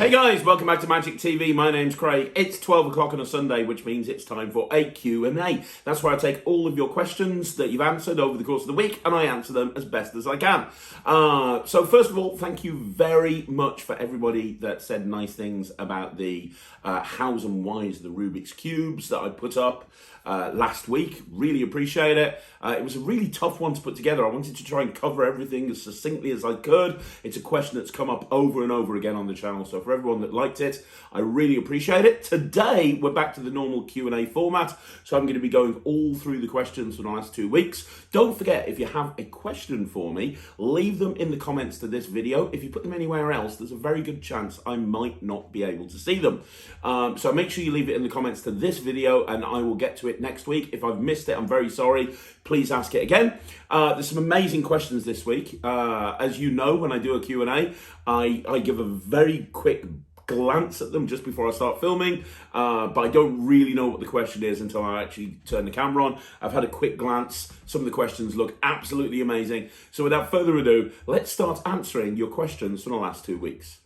Hey guys, welcome back to Magic TV. My name's Craig. It's 12 o'clock on a Sunday, which means it's time for a Q&A. That's where I take all of your questions that you've answered over the course of the week and I answer them as best as I can. So first of all, thank you very much for everybody that said nice things about the hows and whys of the Rubik's Cubes that I put up last week. Really appreciate it. It was a really tough one to put together. I wanted to try and cover everything as succinctly as I could. It's a question that's come up over and over again on the channel, so for everyone that liked it, I really appreciate it. Today, we're back to the normal Q&A format, so I'm going to be going all through the questions for the last 2 weeks. Don't forget, if you have a question for me, leave them in the comments to this video. If you put them anywhere else, there's a very good chance I might not be able to see them. So make sure you leave it in the comments to this video, and I will get to it next week. If I've missed it, I'm very sorry. Please ask it again. There's some amazing questions this week. As you know, when I do a Q&A, I give a very quick glance at them just before I start filming, but I don't really know what the question is until I actually turn the camera on. I've had a quick glance. Some of the questions look absolutely amazing. So without further ado, let's start answering your questions from the last 2 weeks.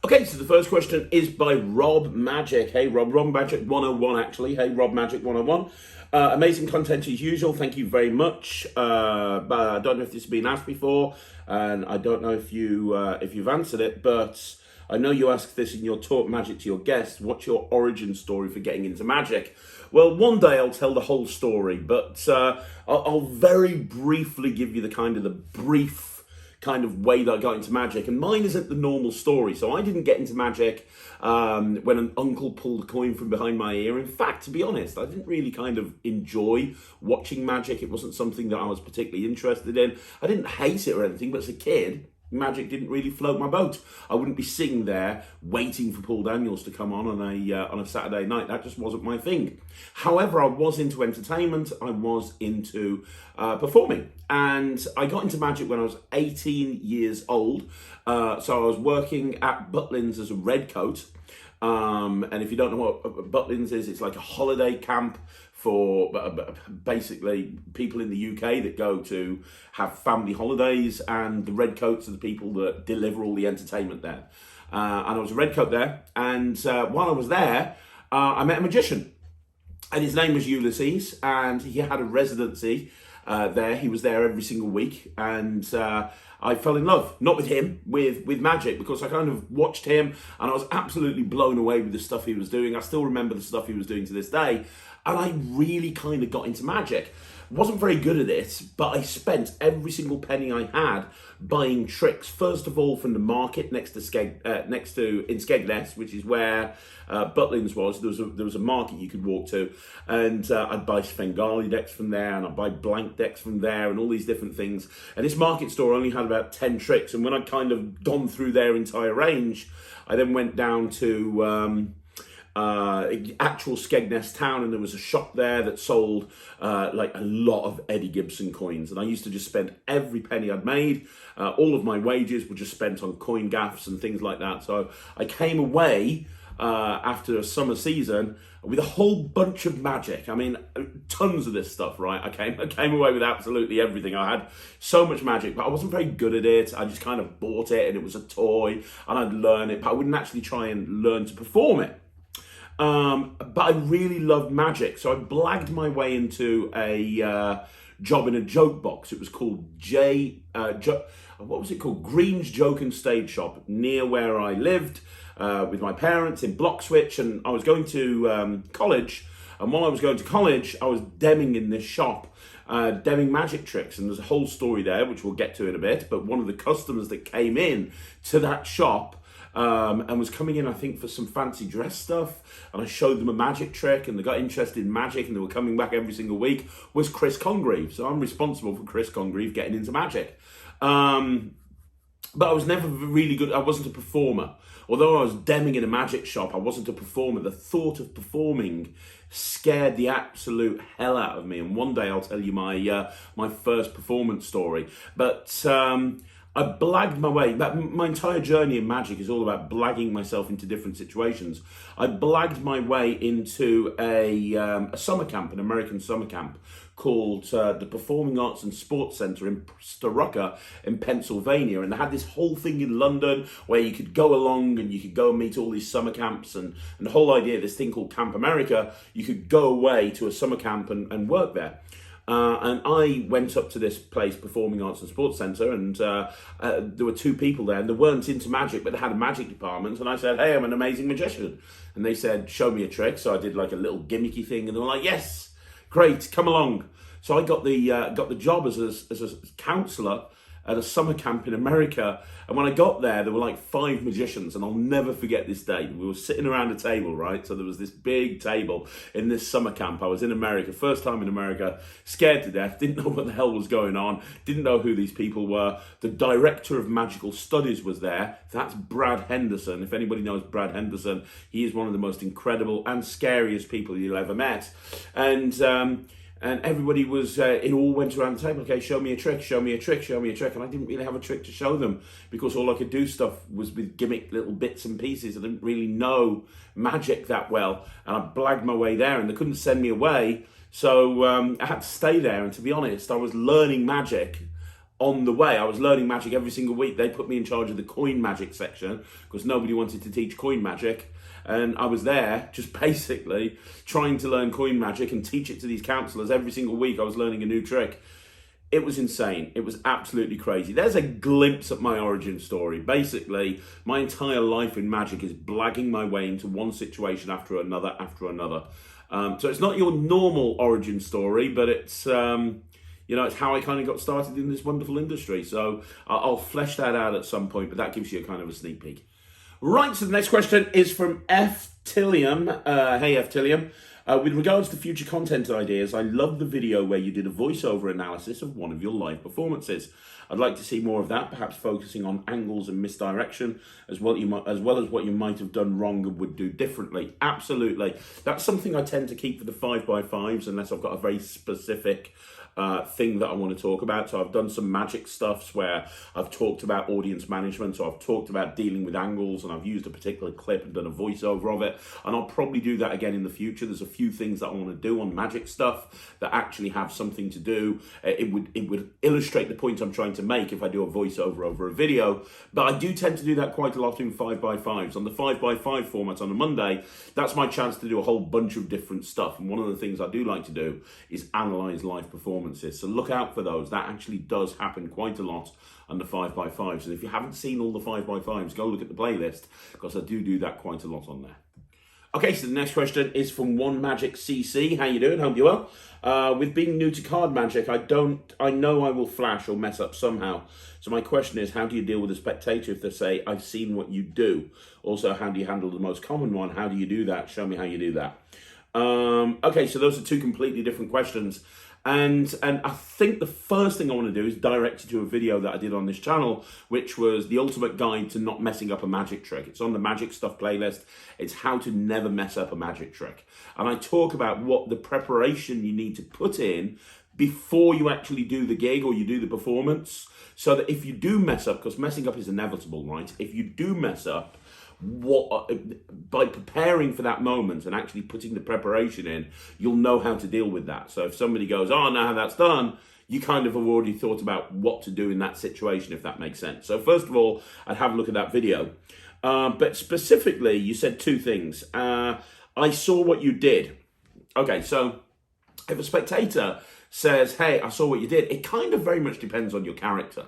Okay, so the first question is by Rob Magic. Hey, Rob Magic 101 actually. Hey, Rob Magic 101. Amazing content as usual. Thank you very much. But I don't know if this has been asked before, and I don't know if you've answered it, but I know you asked this in your Talk Magic to your guests. What's your origin story for getting into magic? Well, one day I'll tell the whole story, but I'll very briefly give you the brief kind of way that I got into magic, and mine isn't the normal story. So I didn't get into magic when an uncle pulled a coin from behind my ear. In fact, to be honest, I didn't really kind of enjoy watching magic. It wasn't something that I was particularly interested in. I didn't hate it or anything, but as a kid, magic didn't really float my boat. I wouldn't be sitting there waiting for Paul Daniels to come on a Saturday night. That just wasn't my thing. However, I was into entertainment. I was into performing, and I got into magic when I was 18 years old. So I was working at Butlins as a redcoat. And if you don't know what Butlins is, it's like a holiday camp for basically people in the UK that go to have family holidays, and the redcoats are the people that deliver all the entertainment there. And I was a redcoat there, and while I was there, I met a magician, and his name was Ulysses, and he had a residency there. He was there every single week, and I fell in love, not with him, with magic, because I kind of watched him and I was absolutely blown away with the stuff he was doing. I still remember the stuff he was doing to this day, and I really kind of got into magic. Wasn't very good at it, but I spent every single penny I had buying tricks. First of all, from the market next to in Skegness, which is where Butlins was. There was a market you could walk to, and I'd buy Svengali decks from there, and I'd buy blank decks from there, and all these different things. And this market store only had about 10 tricks, and when I'd kind of gone through their entire range, I then went down to actual Skegness town, and there was a shop there that sold like a lot of Eddie Gibson coins, and I used to just spend every penny I'd made. All of my wages were just spent on coin gaffs and things like that. So I came away after a summer season with a whole bunch of magic. I mean, tons of this stuff, right? I came away with absolutely everything. I had so much magic, but I wasn't very good at it. I just kind of bought it, and it was a toy, and I'd learn it, but I wouldn't actually try and learn to perform it. But I really loved magic, so I blagged my way into a job in a joke box. It was called what was it called? Green's Joke and Stage Shop, near where I lived with my parents in Bloxwich, and I was going to college. And while I was going to college, I was demming in this shop, demming magic tricks, and there's a whole story there, which we'll get to in a bit. But one of the customers that came in to that shop and was coming in, I think, for some fancy dress stuff, and I showed them a magic trick, and they got interested in magic, and they were coming back every single week, was Chris Congreve. So I'm responsible for Chris Congreve getting into magic. But I was never really good. I wasn't a performer. Although I was demming in a magic shop, I wasn't a performer. The thought of performing scared the absolute hell out of me. And one day I'll tell you my first performance story. But I blagged my way. My entire journey in magic is all about blagging myself into different situations. I blagged my way into a summer camp, an American summer camp, called the Performing Arts and Sports Centre in Storuca in Pennsylvania. And they had this whole thing in London where you could go along and you could go and meet all these summer camps. And the whole idea of this thing called Camp America, you could go away to a summer camp and work there. And I went up to this place, Performing Arts and Sports Centre, and there were two people there, and they weren't into magic, but they had a magic department. And I said, hey, I'm an amazing magician. And they said, show me a trick. So I did like a little gimmicky thing, and they were like, yes, great, come along. So I got the job as a counsellor at a summer camp in America. And when I got there were like 5 magicians, and I'll never forget this day. We were sitting around a table, right? So there was this big table in this summer camp. I was in America, first time in America, scared to death, didn't know what the hell was going on, didn't know who these people were. The director of magical studies was there. That's Brad Henderson. If anybody knows Brad Henderson, he is one of the most incredible and scariest people you'll ever met. And everybody was, it all went around the table, okay, show me a trick, show me a trick, show me a trick. And I didn't really have a trick to show them because all I could do stuff was with gimmick little bits and pieces. I didn't really know magic that well. And I blagged my way there and they couldn't send me away. So I had to stay there. And to be honest, I was learning magic on the way. I was learning magic every single week. They put me in charge of the coin magic section because nobody wanted to teach coin magic. And I was there just basically trying to learn coin magic and teach it to these counsellors every single week. I was learning a new trick. It was insane. It was absolutely crazy. There's a glimpse at my origin story. Basically, my entire life in magic is blagging my way into one situation after another, after another. So it's not your normal origin story, but it's it's how I kind of got started in this wonderful industry. So I'll flesh that out at some point, but that gives you a kind of a sneak peek. Right, so the next question is from F. Tilliam. Hey, F. Tilliam. With regards to future content ideas, I love the video where you did a voiceover analysis of one of your live performances. I'd like to see more of that, perhaps focusing on angles and misdirection, as well as what you might have done wrong and would do differently. Absolutely. That's something I tend to keep for the 5x5s, unless I've got a very specific thing that I want to talk about. So I've done some magic stuffs where I've talked about audience management, so I've talked about dealing with angles, and I've used a particular clip and done a voiceover of it, and I'll probably do that again in the future. There's a few things that I want to do on magic stuff that actually have something to do. It would illustrate the point I'm trying to make if I do a voiceover over a video, but I do tend to do that quite a lot in 5x5s. On the 5x5 format on a Monday, that's my chance to do a whole bunch of different stuff, and one of the things I do like to do is analyze live performances. So look out for those. That actually does happen quite a lot on the 5x5s. And if you haven't seen all the 5x5s, go look at the playlist because I do that quite a lot on there. Okay, so the next question is from One Magic CC. How you doing? Hope you're well. With being new to card magic, I know I will flash or mess up somehow. So my question is, how do you deal with a spectator if they say, I've seen what you do? Also, how do you handle the most common one? How do you do that? Show me how you do that. Okay, so those are two completely different questions. And I think the first thing I want to do is direct you to a video that I did on this channel, which was the ultimate guide to not messing up a magic trick. It's on the magic stuff playlist. It's how to never mess up a magic trick. And I talk about what the preparation you need to put in before you actually do the gig or you do the performance, so that if you do mess up, because messing up is inevitable, right? If you do mess up, by preparing for that moment and actually putting the preparation in, you'll know how to deal with that. So if somebody goes, oh, now how that's done, you kind of have already thought about what to do in that situation, if that makes sense. So first of all, I'd have a look at that video. But specifically, you said two things. I saw what you did. Okay, so if a spectator says, hey, I saw what you did, it kind of very much depends on your character.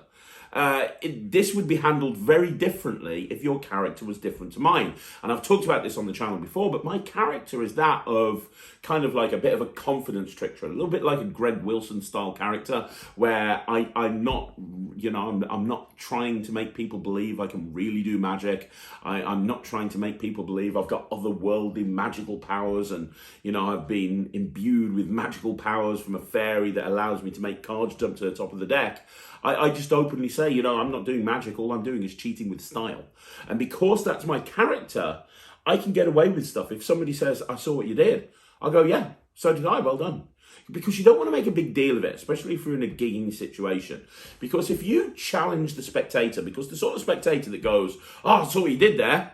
This would be handled very differently if your character was different to mine. And I've talked about this on the channel before, but my character is that of kind of like a bit of a confidence trickster, a little bit like a Greg Wilson style character, where I'm not, I'm not trying to make people believe I can really do magic. I'm not trying to make people believe I've got otherworldly magical powers and, I've been imbued with magical powers from a fairy that allows me to make cards jump to the top of the deck. I just openly say, I'm not doing magic. All I'm doing is cheating with style. And because that's my character, I can get away with stuff. If somebody says, I saw what you did, I'll go, yeah, so did I, well done. because you don't want to make a big deal of it, especially if you're in a gigging situation. Because if you challenge the spectator, because the sort of spectator that goes, oh, I saw what you did there.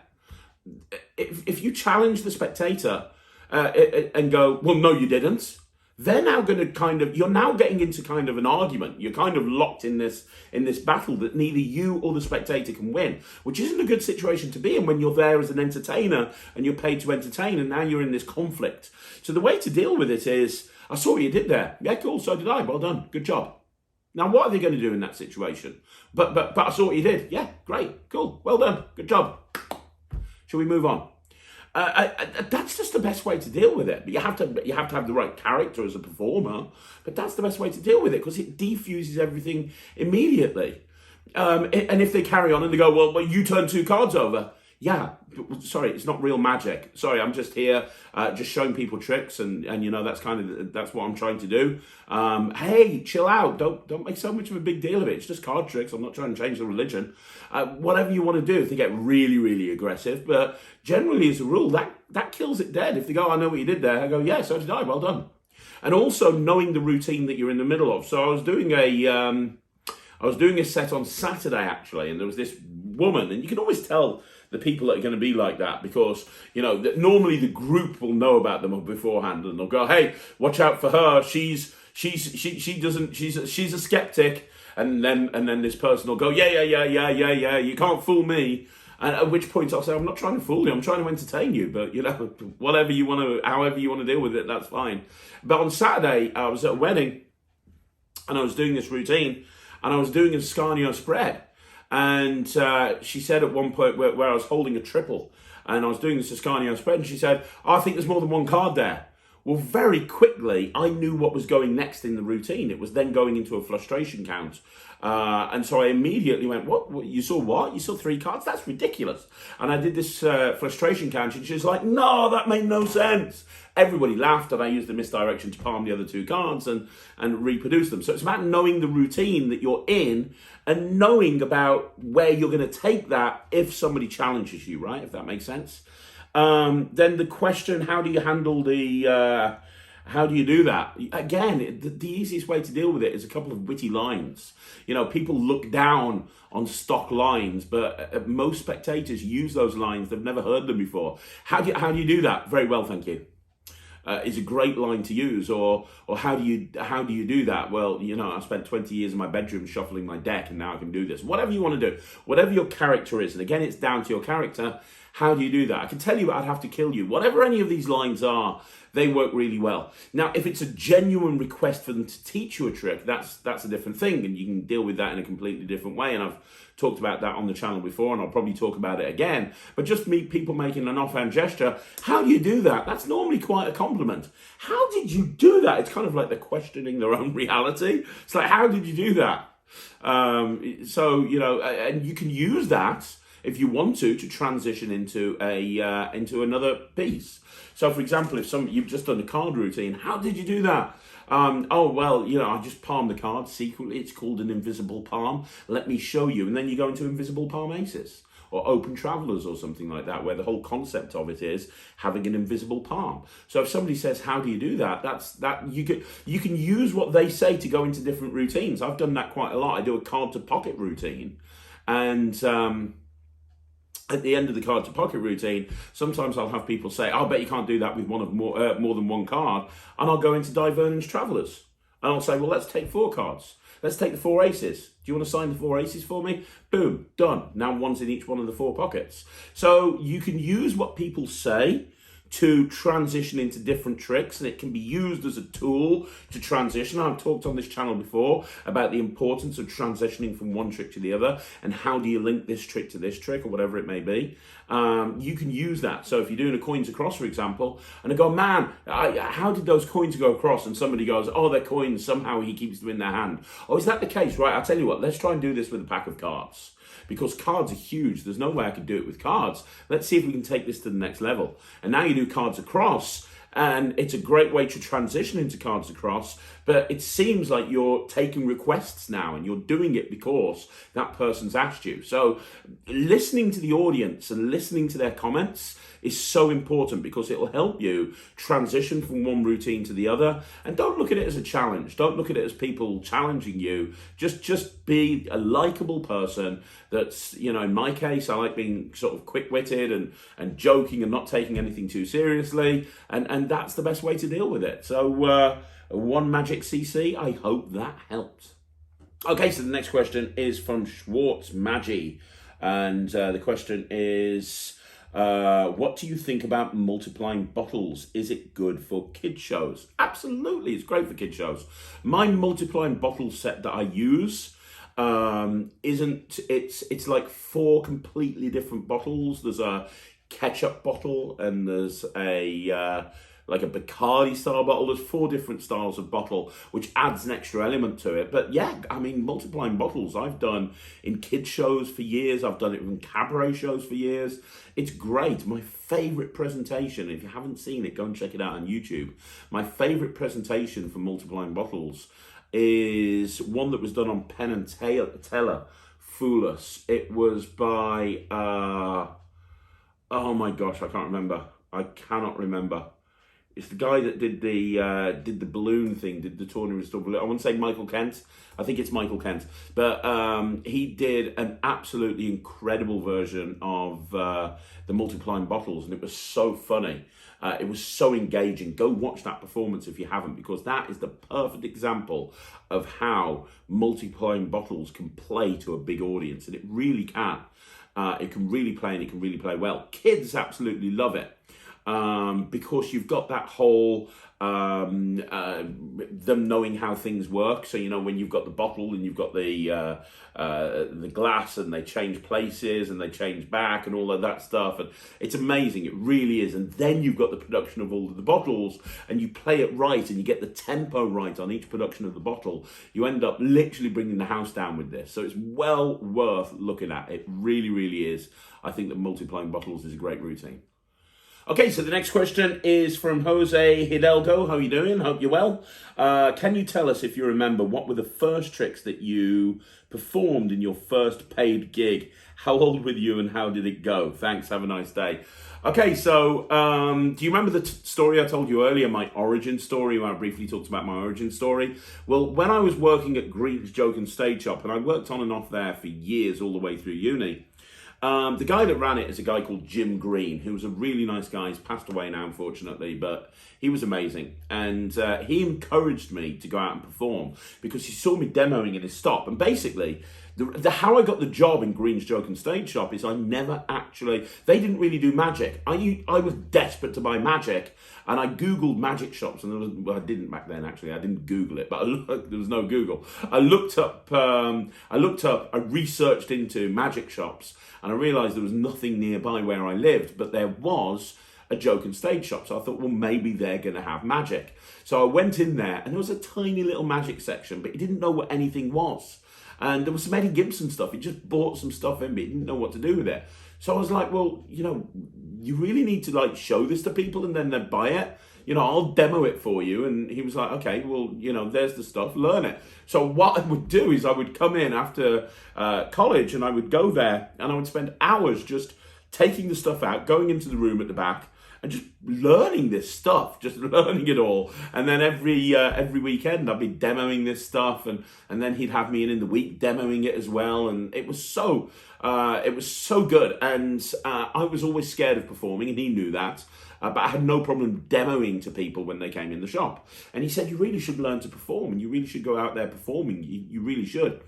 If you challenge the spectator and go, well, no, you didn't, they're now going to you're now getting into kind of an argument. You're kind of locked in this battle that neither you or the spectator can win, which isn't a good situation to be in when you're there as an entertainer and you're paid to entertain, and now you're in this conflict. So the way to deal with it is, I saw what you did there. Yeah, cool, so did I. Well done. Good job. Now, what are they going to do in that situation? But I saw what you did. Yeah, great, cool, well done, good job. Shall we move on? That's just the best way to deal with it. But you have to have the right character as a performer. But that's the best way to deal with it, because it defuses everything immediately. And if they carry on and they go, well, you turned 2 cards over. Yeah, sorry, it's not real magic. Sorry, I'm just here, just showing people tricks, and that's what I'm trying to do. Hey, chill out. Don't make so much of a big deal of it. It's just card tricks. I'm not trying to change the religion. Whatever you want to do, if they get really, really aggressive, but generally as a rule, that kills it dead. If they go, I know what you did there, I go, yeah, so did I. Well done. And also knowing the routine that you're in the middle of. So I was doing a set on Saturday actually, and there was this woman, and you can always tell the people that are going to be like that, because normally the group will know about them beforehand, and they'll go, "Hey, watch out for her. She's a skeptic." And then this person will go, "Yeah. You can't fool me." And at which point I'll say, "I'm not trying to fool you. I'm trying to entertain you. But however you want to deal with it, that's fine." But on Saturday I was at a wedding, and I was doing this routine, and I was doing a Scarnio spread. And she said at one point where I was holding a triple, and I was doing this Ascanio spread, and she said, I think there's more than 1 card there. Well, very quickly, I knew what was going next in the routine. It was then going into a frustration count. And so I immediately went, what? You saw what? You saw 3 cards? That's ridiculous. And I did this frustration count, and she was like, no, that made no sense. Everybody laughed, and I used the misdirection to palm the other 2 cards and reproduce them. So it's about knowing the routine that you're in and knowing about where you're going to take that if somebody challenges you, right? If that makes sense. Then the question, how do you handle how do you do that? Again, the easiest way to deal with it is a couple of witty lines. People look down on stock lines, but most spectators use those lines. They've never heard them before. How do you do that? Very well, thank you. Is a great line to use, or how do you do that? Well, I spent 20 years in my bedroom shuffling my deck, and now I can do this. Whatever you want to do, whatever your character is, and again, it's down to your character. How do you do that? I can tell you, I'd have to kill you. Whatever any of these lines are, they work really well. Now, if it's a genuine request for them to teach you a trick, that's a different thing, and you can deal with that in a completely different way. And I've talked about that on the channel before, and I'll probably talk about it again. But just people making an offhand gesture, how do you do that? That's normally quite a compliment. How did you do that? It's kind of like they're questioning their own reality. It's like, how did you do that? And you can use that if you want to transition into into another piece. So, for example, if you've just done a card routine, how did you do that? I just palm the card secretly. It's called an invisible palm. Let me show you. And then you go into invisible palm aces or open travelers or something like that, where the whole concept of it is having an invisible palm. So if somebody says, how do you do that? You can use what they say to go into different routines. I've done that quite a lot. I do a card to pocket routine, and at the end of the card to pocket routine, sometimes I'll have people say, I'll bet you can't do that with more than 1 card. And I'll go into Divergence Travelers. And I'll say, well, let's take 4 cards. Let's take the 4 aces. Do you want to sign the 4 aces for me? Boom, done. Now 1's in each one of the 4 pockets. So you can use what people say to transition into different tricks, and it can be used as a tool to transition. I've talked on this channel before about the importance of transitioning from one trick to the other, and how do you link this trick to this trick, or whatever it may be. You can use that. So if you're doing a coins across, for example, and I go, man, how did those coins go across? And somebody goes, oh, they're coins, somehow he keeps them in their hand. Oh, is that the case? Right, I'll tell you what, let's try and do this with a pack of cards. Because cards are huge. There's no way I could do it with cards. Let's see if we can take this to the next level. And now you do cards across, and it's a great way to transition into cards across, But it seems like you're taking requests now and you're doing it because that person's asked you. So listening to the audience and listening to their comments is so important, because it will help you transition from one routine to the other. And don't look at it as a challenge. Don't look at it as people challenging you. Just be a likable person that's, in my case, I like being sort of quick-witted and joking and not taking anything too seriously. And that's the best way to deal with it. So one magic CC, I hope that helped. Okay, so the next question is from Schwartz Magi. And the question is, what do you think about multiplying bottles? Is it good for kid shows? Absolutely, it's great for kid shows. My multiplying bottle set that I use it's like 4 completely different bottles. There's a ketchup bottle and there's a like a Bacardi style bottle. There's 4 different styles of bottle, which adds an extra element to it. But yeah, I mean, multiplying bottles I've done in kids shows for years. I've done it in cabaret shows for years. It's great. My favorite presentation, if you haven't seen it, go and check it out on YouTube. My favorite presentation for multiplying bottles is one that was done on Penn and Teller, Fool Us. It was by, oh my gosh, I can't remember. I cannot remember. It's the guy that did the balloon thing, did the tournament stuff. I want to say Michael Kent. I think it's Michael Kent. But he did an absolutely incredible version of the multiplying bottles, and it was so funny. It was so engaging. Go watch that performance if you haven't, because that is the perfect example of how multiplying bottles can play to a big audience, and it really can. It can really play, and it can really play well. Kids absolutely love it. Because you've got that whole them knowing how things work. So when you've got the bottle and you've got the glass, and they change places and they change back and all of that stuff, and it's amazing. It really is. And then you've got the production of all of the bottles, and you play it right, and you get the tempo right on each production of the bottle. You end up literally bringing the house down with this. So it's well worth looking at. It really, really is. I think that multiplying bottles is a great routine. Okay, so the next question is from Jose Hidalgo. How are you doing? Hope you're well. Can you tell us, if you remember, what were the first tricks that you performed in your first paid gig? How old were you and how did it go? Thanks, have a nice day. Okay, so do you remember the story I told you earlier, my origin story, where I briefly talked about my origin story? Well, when I was working at Green's Joke and Stage Shop, and I worked on and off there for years, all the way through uni, the guy that ran it is a guy called Jim Green, who was a really nice guy. He's passed away now, unfortunately, but he was amazing. And he encouraged me to go out and perform because he saw me demoing in his stop. And basically, how I got the job in Green's Joke and Stage Shop is I never actually... They didn't really do magic. I was desperate to buy magic, and I Googled magic shops. And I didn't back then, actually. I didn't Google it, but there was no Google. I researched into magic shops, and I realised there was nothing nearby where I lived, but there was a joke and stage shop. So I thought, well, maybe they're going to have magic. So I went in there, and there was a tiny little magic section, but he didn't know what anything was. And there was some Eddie Gibson stuff. He just bought some stuff in, but he didn't know what to do with it. So I was like, well, you really need to show this to people and then they buy it. I'll demo it for you. And he was like, okay, well, there's the stuff, learn it. So what I would do is I would come in after college, and I would go there and I would spend hours just taking the stuff out, going into the room at the back, and just learning this stuff, just learning it all. And then every weekend I'd be demoing this stuff, and then he'd have me in the week demoing it as well. And it was so good. And I was always scared of performing, and he knew that. But I had no problem demoing to people when they came in the shop. And he said, you really should learn to perform, and you really should go out there performing. You really should.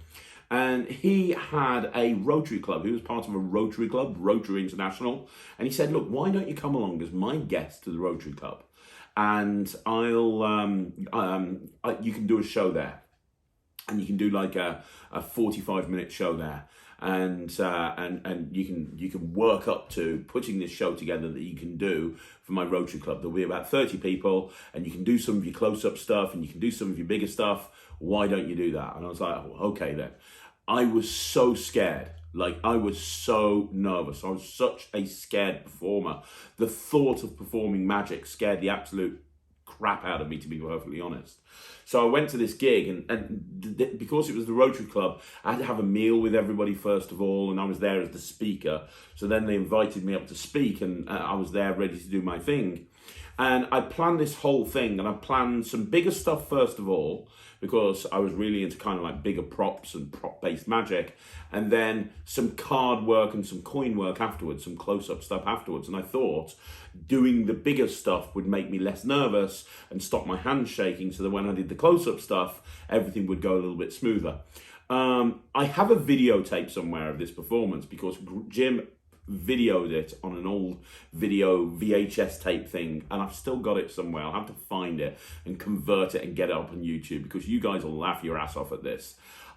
And he had a Rotary Club. He was part of a Rotary Club, Rotary International. And he said, look, why don't you come along as my guest to the Rotary Club? And you can do a show there. And you can do like a 45-minute show there. And you can work up to putting this show together that you can do for my Rotary Club. There'll be about 30 people, and you can do some of your close-up stuff, and you can do some of your bigger stuff. Why don't you do that? And I was like, oh, okay then. I was so scared. I was so nervous. I was such a scared performer. The thought of performing magic scared the absolute crap out of me, to be perfectly honest. So I went to this gig, and because it was the Rotary Club, I had to have a meal with everybody first of all, and I was there as the speaker. So then they invited me up to speak, and I was there ready to do my thing. And I planned this whole thing, and I planned some bigger stuff first of all, because I was really into kind of like bigger props and prop-based magic, and then some card work and some coin work afterwards, some close-up stuff afterwards. And I thought doing the bigger stuff would make me less nervous and stop my hands shaking, so that when I did the close-up stuff, everything would go a little bit smoother. I have a videotape somewhere of this performance because Jim videoed it on an old video VHS tape thing, and I've still got it somewhere. I'll have to find it and convert it and get it up on YouTube, because you guys will laugh your ass off at this.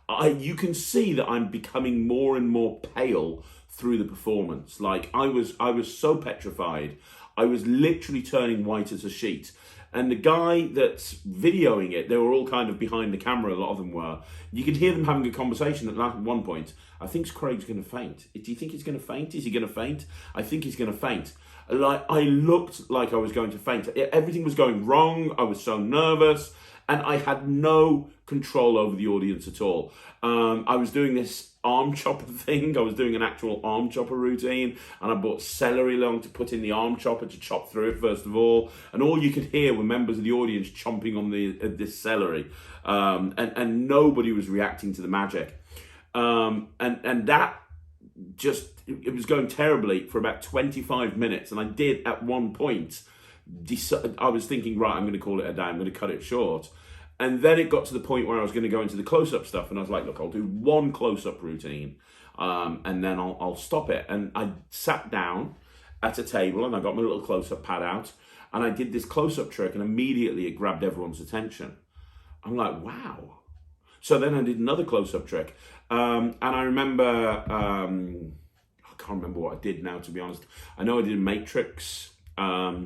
You can see that I'm becoming more and more pale through the performance. Like I was so petrified. I was literally turning white as a sheet. And the guy that's videoing it, they were all kind of behind the camera, a lot of them were. You could hear them having a conversation at one point. I think Craig's going to faint. Do you think he's going to faint? Is he going to faint? I think he's going to faint. Like, I looked like I was going to faint. Everything was going wrong. I was so nervous. And I had no control over the audience at all. I was doing this arm chopper thing. I was doing an actual arm chopper routine, and I bought celery along to put in the arm chopper to chop through it first of all. And all you could hear were members of the audience chomping on this celery, and nobody was reacting to the magic. And that just, it was going terribly for about 25 minutes. And I did at one point, I was thinking, right, I'm going to call it a day. I'm going to cut it short. And then it got to the point where I was going to go into the close-up stuff, and I was like, look, I'll do one close-up routine, and then I'll stop it. And I sat down at a table, and I got my little close-up pad out, and I did this close-up trick, and immediately it grabbed everyone's attention. I'm like, wow. So then I did another close-up trick, and I remember, I can't remember what I did now, to be honest. I know I did a matrix. I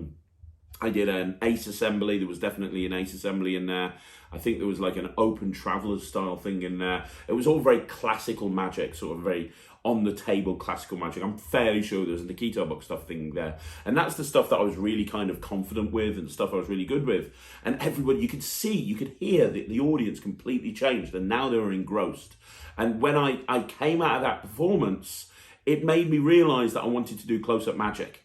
did an ace assembly. There was definitely an ace assembly in there. I think there was like an open traveler's style thing in there. It was all very classical magic, sort of very on the table classical magic. I'm fairly sure there was a Nikito book stuff thing there. And that's the stuff that I was really kind of confident with and stuff I was really good with. And everybody, you could see, you could hear that the audience completely changed, and now they were engrossed. And when I came out of that performance, it made me realize that I wanted to do close-up magic.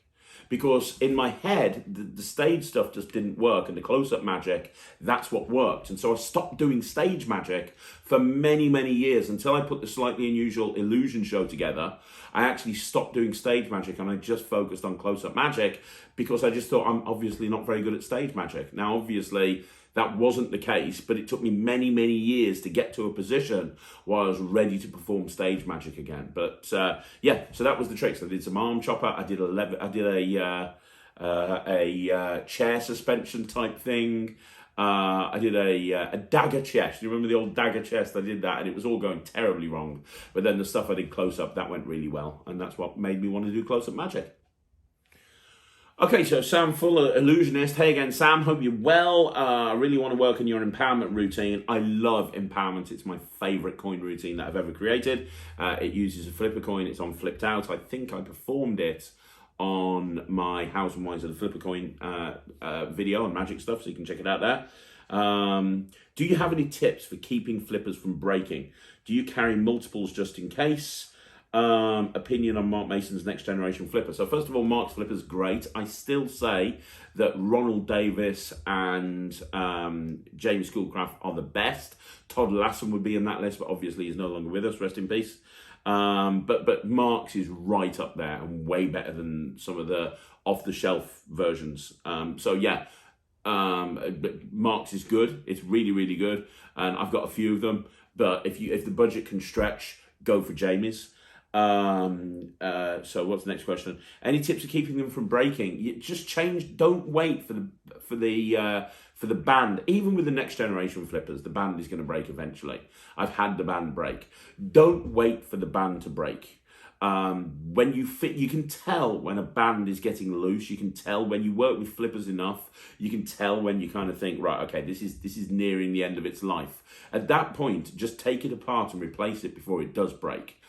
Because in my head, the stage stuff just didn't work, and the close-up magic, that's what worked. And so I stopped doing stage magic for many, many years until I put the Slightly Unusual Illusion show together. I actually stopped doing stage magic, and I just focused on close-up magic because I just thought I'm obviously not very good at stage magic. Now, obviously, that wasn't the case, but it took me many, many years to get to a position where I was ready to perform stage magic again. But yeah, so that was the trick. So I did some arm chopper. I did a chair suspension type thing. I did a dagger chest. You remember the old dagger chest? I did that, and it was all going terribly wrong. But then the stuff I did close up, that went really well, and that's what made me want to do close up magic. Okay, so Sam Fuller, illusionist. Hey again, Sam. Hope you're well. I really want to work on your empowerment routine. I love empowerment. It's my favorite coin routine that I've ever created. It uses a flipper coin. It's on Flipped Out. I think I performed it on my House and Wise of the Flipper Coin video on magic stuff, so you can check it out there. Do you have any tips for keeping flippers from breaking? Do you carry multiples just in case? Opinion on Mark Mason's next generation flipper. So first of all, Mark's flipper's great. I still say that Ronald Davis and James Schoolcraft are the best. Todd Lassen would be in that list, but obviously he's no longer with us. Rest in peace. But Mark's is right up there and way better than some of the off-the-shelf versions. So yeah, Mark's is good. It's really, really good, and I've got a few of them. But if the budget can stretch, go for Jamie's. So what's the next question? Any tips for keeping them from breaking? You just change. Don't wait for the band. Even with the next generation flippers, the band is going to break eventually. I've had the band break. Don't wait for the band to break. When you fit, you can tell when a band is getting loose. You can tell when you work with flippers enough. You can tell when you kind of think, right, okay, this is nearing the end of its life. At that point, just take it apart and replace it before it does break.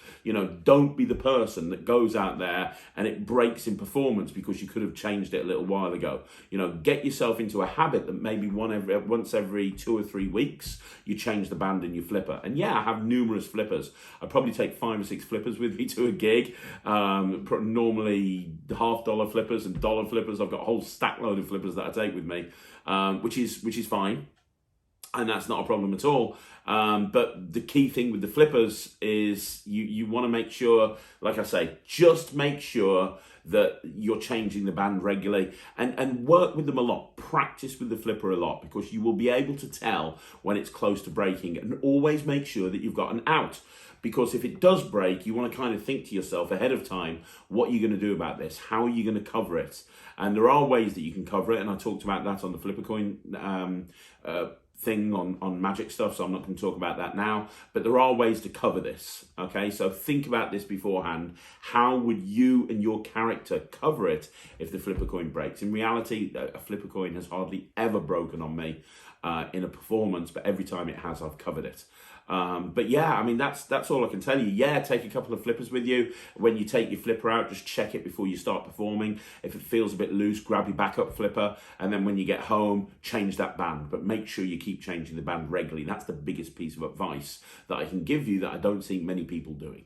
Don't be the person that goes out there and it breaks in performance because you could have changed it a little while ago. Get yourself into a habit that maybe once every 2 or 3 weeks, you change the band in your flipper. And yeah, I have numerous flippers. I probably take 5 or 6 flippers with me to a gig. Normally $half flippers and dollar flippers. I've got a whole stack load of flippers that I take with me, which is fine. And that's not a problem at all. But the key thing with the flippers is you want to make sure, like I say, just make sure that you're changing the band regularly and work with them a lot. Practice with the flipper a lot, because you will be able to tell when it's close to breaking, and always make sure that you've got an out. Because if it does break, you want to kind of think to yourself ahead of time, what are you going to do about this? How are you going to cover it? And there are ways that you can cover it, and I talked about that on the Flipper Coin thing on magic stuff, so I'm not going to talk about that now, but there are ways to cover this. Okay, so think about this beforehand. How would you and your character cover it if the flipper coin breaks? In reality, a flipper coin has hardly ever broken on me in a performance, but every time it has, I've covered it. But yeah, I mean, that's all I can tell you. Yeah, take a couple of flippers with you. When you take your flipper out, just check it before you start performing. If it feels a bit loose, grab your backup flipper, and then when you get home, change that band. But make sure you keep changing the band regularly. That's the biggest piece of advice that I can give you that I don't see many people doing.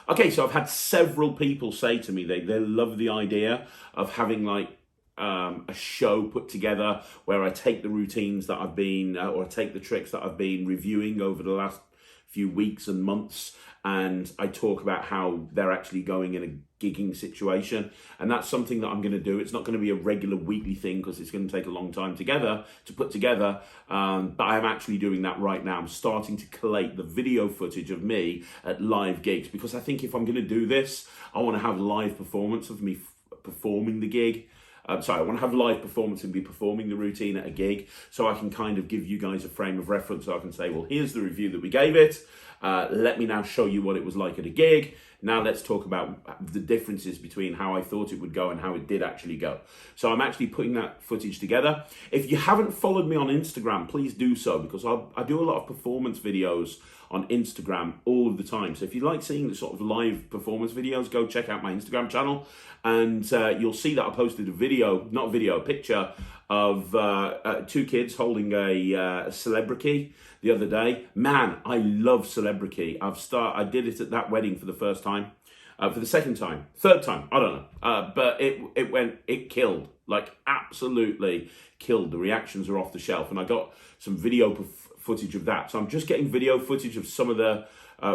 Okay, so I've had several people say to me they love the idea of having like a show put together where I take the routines that I've been, or I take the tricks that I've been reviewing over the last few weeks and months, and I talk about how they're actually going in a gigging situation. And that's something that I'm going to do. It's not going to be a regular weekly thing because it's going to take a long time to put together, but I'm actually doing that right now. I'm starting to collate the video footage of me at live gigs, because I think if I'm going to do this, I want to have live performance of me performing the gig. I want to have live performance and be performing the routine at a gig, so I can kind of give you guys a frame of reference, so I can say, well, here's the review that we gave it. Let me now show you what it was like at a gig. Now let's talk about the differences between how I thought it would go and how it did actually go. So I'm actually putting that footage together. If you haven't followed me on Instagram, please do so, because I do a lot of performance videos on Instagram all of the time. So if you like seeing the sort of live performance videos, go check out my Instagram channel, and you'll see that I posted a picture of 2 kids holding a celebrity the other day. Man, I love celebrity. I did it at that wedding for the first time, for the second time, third time, I don't know. But it killed, like absolutely killed. The reactions are off the shelf, and I got some video footage of that. So I'm just getting video footage of some of the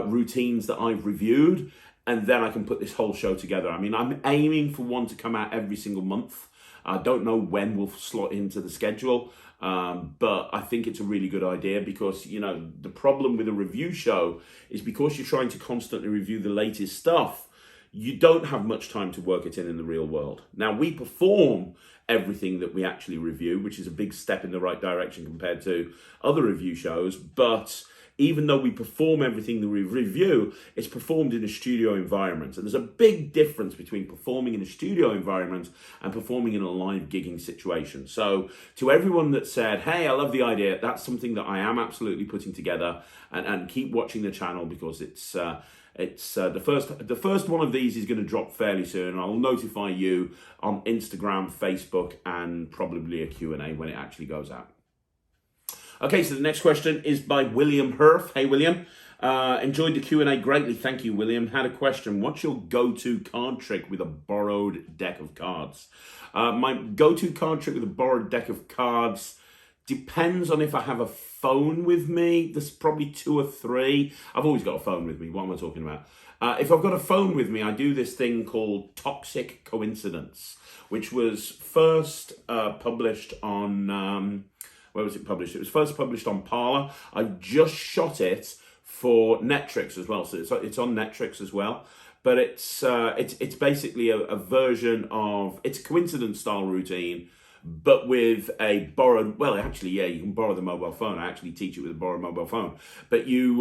routines that I've reviewed, and then I can put this whole show together. I mean, I'm aiming for one to come out every single month. I don't know when we'll slot into the schedule, but I think it's a really good idea, because, the problem with a review show is because you're trying to constantly review the latest stuff, you don't have much time to work it in the real world. Now, we perform everything that we actually review, which is a big step in the right direction compared to other review shows, but even though we perform everything that we review, it's performed in a studio environment. And there's a big difference between performing in a studio environment and performing in a live gigging situation. So to everyone that said, hey, I love the idea, that's something that I am absolutely putting together, and keep watching the channel, because the first one of these is going to drop fairly soon. I'll notify you on Instagram, Facebook, and probably a Q&A when it actually goes out. Okay, so the next question is by William Herf. Hey, William. Enjoyed the Q&A greatly. Thank you, William. Had a question. What's your go-to card trick with a borrowed deck of cards? My go-to card trick with a borrowed deck of cards depends on if I have a phone with me. There's probably 2 or 3. I've always got a phone with me. What am I talking about? If I've got a phone with me, I do this thing called Toxic Coincidence, which was first published on... where was it published? It was first published on Parler. I've just shot it for Elastrix as well, so it's on Elastrix as well. But it's basically a version of, it's a coincidence style routine, but with a borrowed. Well, actually, yeah, you can borrow the mobile phone. I actually teach it with a borrowed mobile phone. But you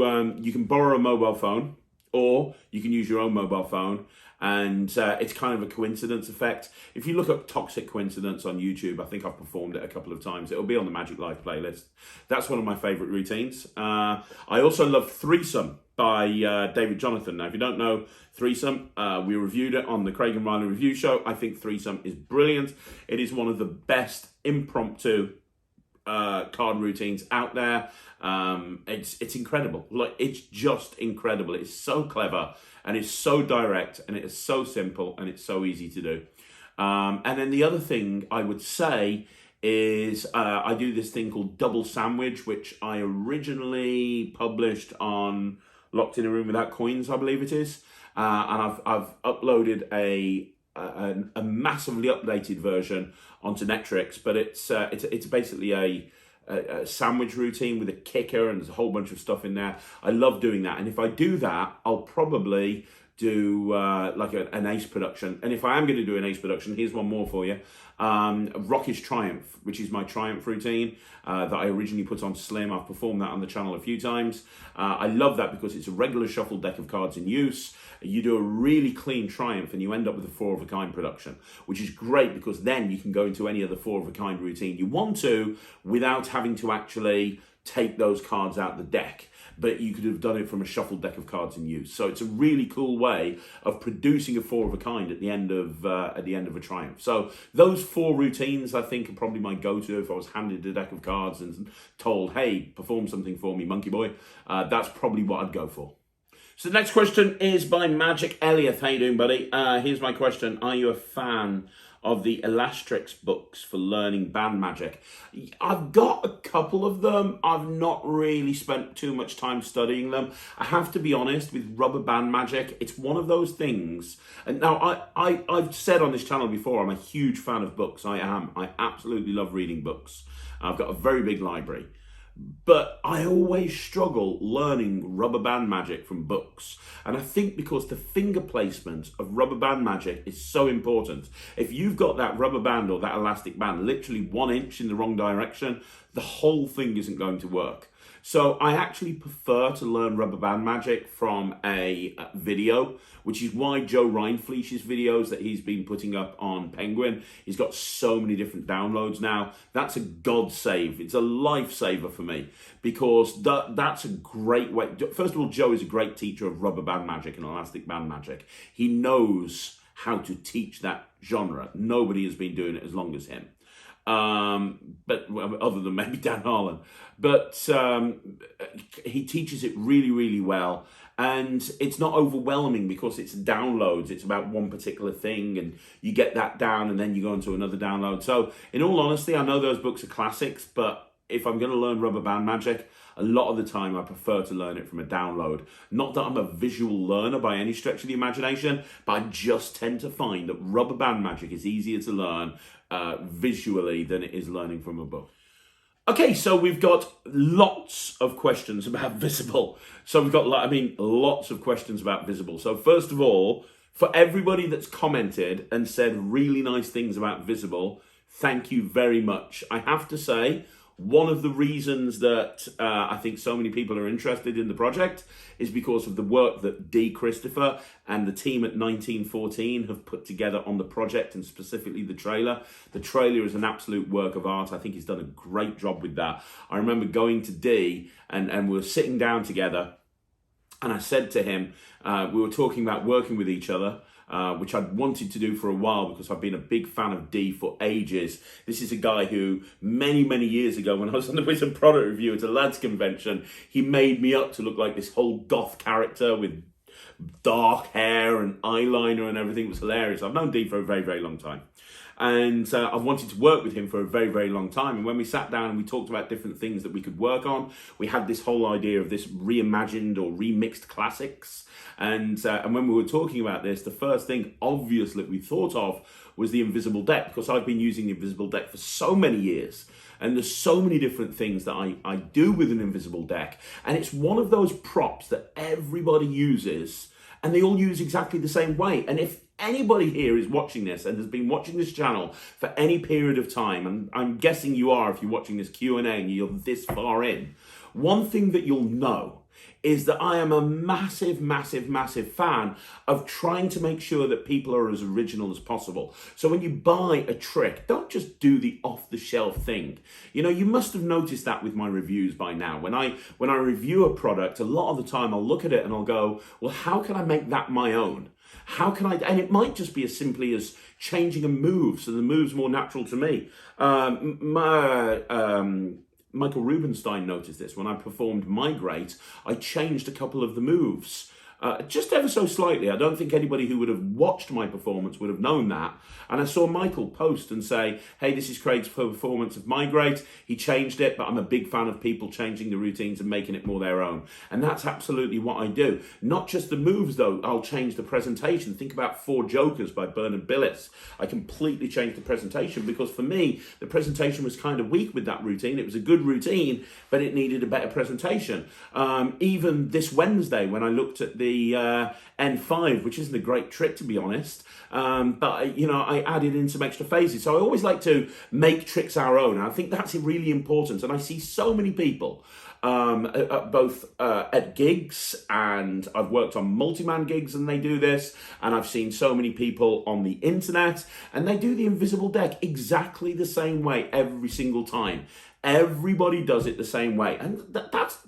can borrow a mobile phone, or you can use your own mobile phone, and it's kind of a coincidence effect. If you look up Toxic Coincidence on YouTube, I think I've performed it a couple of times. It'll be on the Magic Life playlist. That's one of my favourite routines. I also love Threesome by David Jonathan. Now, if you don't know Threesome, we reviewed it on the Craig and Riley Review Show. I think Threesome is brilliant. It is one of the best impromptu card routines out there. It's incredible. Like, it's just incredible. It's so clever, and it's so direct, and it is so simple, and it's so easy to do. And then the other thing I would say is I do this thing called Double Sandwich, which I originally published on Locked in a Room Without Coins, I believe it is. And I've uploaded a massively updated version onto Elastrix, but it's basically a sandwich routine with a kicker, and there's a whole bunch of stuff in there. I love doing that, and if I do that, I'll probably do like an ace production. And if I am going to do an ace production, here's one more for you. Rockish Triumph, which is my Triumph routine that I originally put on Slim. I've performed that on the channel a few times. I love that because it's a regular shuffled deck of cards in use. You do a really clean Triumph and you end up with a 4-of-a-kind production, which is great because then you can go into any other 4-of-a-kind routine you want to without having to actually take those cards out the deck. But you could have done it from a shuffled deck of cards in use. So it's a really cool way of producing a 4-of-a-kind at the end of a Triumph. So those 4 routines, I think, are probably my go-to if I was handed a deck of cards and told, hey, perform something for me, monkey boy. That's probably what I'd go for. So the next question is by Magic Elliot. How you doing, buddy? Here's my question. Are you a fan of the Elastrix books for learning band magic? I've got a couple of them. I've not really spent too much time studying them. I have to be honest, with rubber band magic, it's one of those things. And now I've said on this channel before, I'm a huge fan of books. I am. I absolutely love reading books. I've got a very big library. But I always struggle learning rubber band magic from books. And I think because the finger placement of rubber band magic is so important. If you've got that rubber band or that elastic band literally 1 inch in the wrong direction, the whole thing isn't going to work. So I actually prefer to learn rubber band magic from a video, which is why Joe Rindfleisch's videos that he's been putting up on Penguin, he's got so many different downloads now. That's a god save. It's a lifesaver for me because that's a great way. First of all, Joe is a great teacher of rubber band magic and elastic band magic. He knows how to teach that genre. Nobody has been doing it as long as him. But other than maybe Dan Harlan, but he teaches it really, really well, and it's not overwhelming because it's downloads. It's about one particular thing, and you get that down, and then you go into another download. So, in all honesty, I know those books are classics, but if I'm going to learn rubber band magic, a lot of the time I prefer to learn it from a download. Not that I'm a visual learner by any stretch of the imagination, but I just tend to find that rubber band magic is easier to learn visually than it is learning from a book. Okay, so we've got lots of questions about Visible. So we've got, lots of questions about Visible. So first of all, for everybody that's commented and said really nice things about Visible, thank you very much. I have to say, one of the reasons that I think so many people are interested in the project is because of the work that D. Christopher and the team at 1914 have put together on the project, and specifically the trailer. The trailer is an absolute work of art. I think he's done a great job with that. I remember going to D and we were sitting down together, and I said to him, we were talking about working with each other, which I'd wanted to do for a while because I've been a big fan of D for ages. This is a guy who many, many years ago, when I was on the Wizard Product Review at a lads convention, he made me up to look like this whole goth character with dark hair and eyeliner and everything. It was hilarious. I've known D for a very, very long time. And I've wanted to work with him for a very, very long time. And when we sat down and we talked about different things that we could work on, we had this whole idea of this reimagined or remixed classics. And when we were talking about this, the first thing, obviously, we thought of was the Invisible Deck, because I've been using the Invisible Deck for so many years. And there's so many different things that I do with an Invisible Deck. And it's one of those props that everybody uses, and they all use exactly the same way. And if anybody here is watching this and has been watching this channel for any period of time, and I'm guessing you are if you're watching this Q&A and you're this far in, one thing that you'll know is that I am a massive, massive, massive fan of trying to make sure that people are as original as possible. So when you buy a trick, don't just do the off-the-shelf thing. You know, you must have noticed that with my reviews by now. When I review a product, a lot of the time I'll look at it and I'll go, well, how can I make that my own? How can I, and it might just be as simply as changing a move so the move's more natural to me. Michael Rubenstein noticed this. When I performed Migrate, I changed a couple of the moves. Just ever so slightly. I don't think anybody who would have watched my performance would have known that. And I saw Michael post and say, hey, this is Craig's performance of Migrate. He changed it, but I'm a big fan of people changing the routines and making it more their own. And that's absolutely what I do. Not just the moves, though. I'll change the presentation. Think about Four Jokers by Bernard Billis. I completely changed the presentation because for me, the presentation was kind of weak with that routine. It was a good routine, but it needed a better presentation. Even this Wednesday, when I looked at the N5, which isn't a great trick to be honest, but you know, I added in some extra phases. So I always like to make tricks our own, and I think that's really important. And I see so many people both at gigs, and I've worked on multi-man gigs and they do this, and I've seen so many people on the internet and they do the invisible deck exactly the same way every single time. Everybody does it the same way, and that's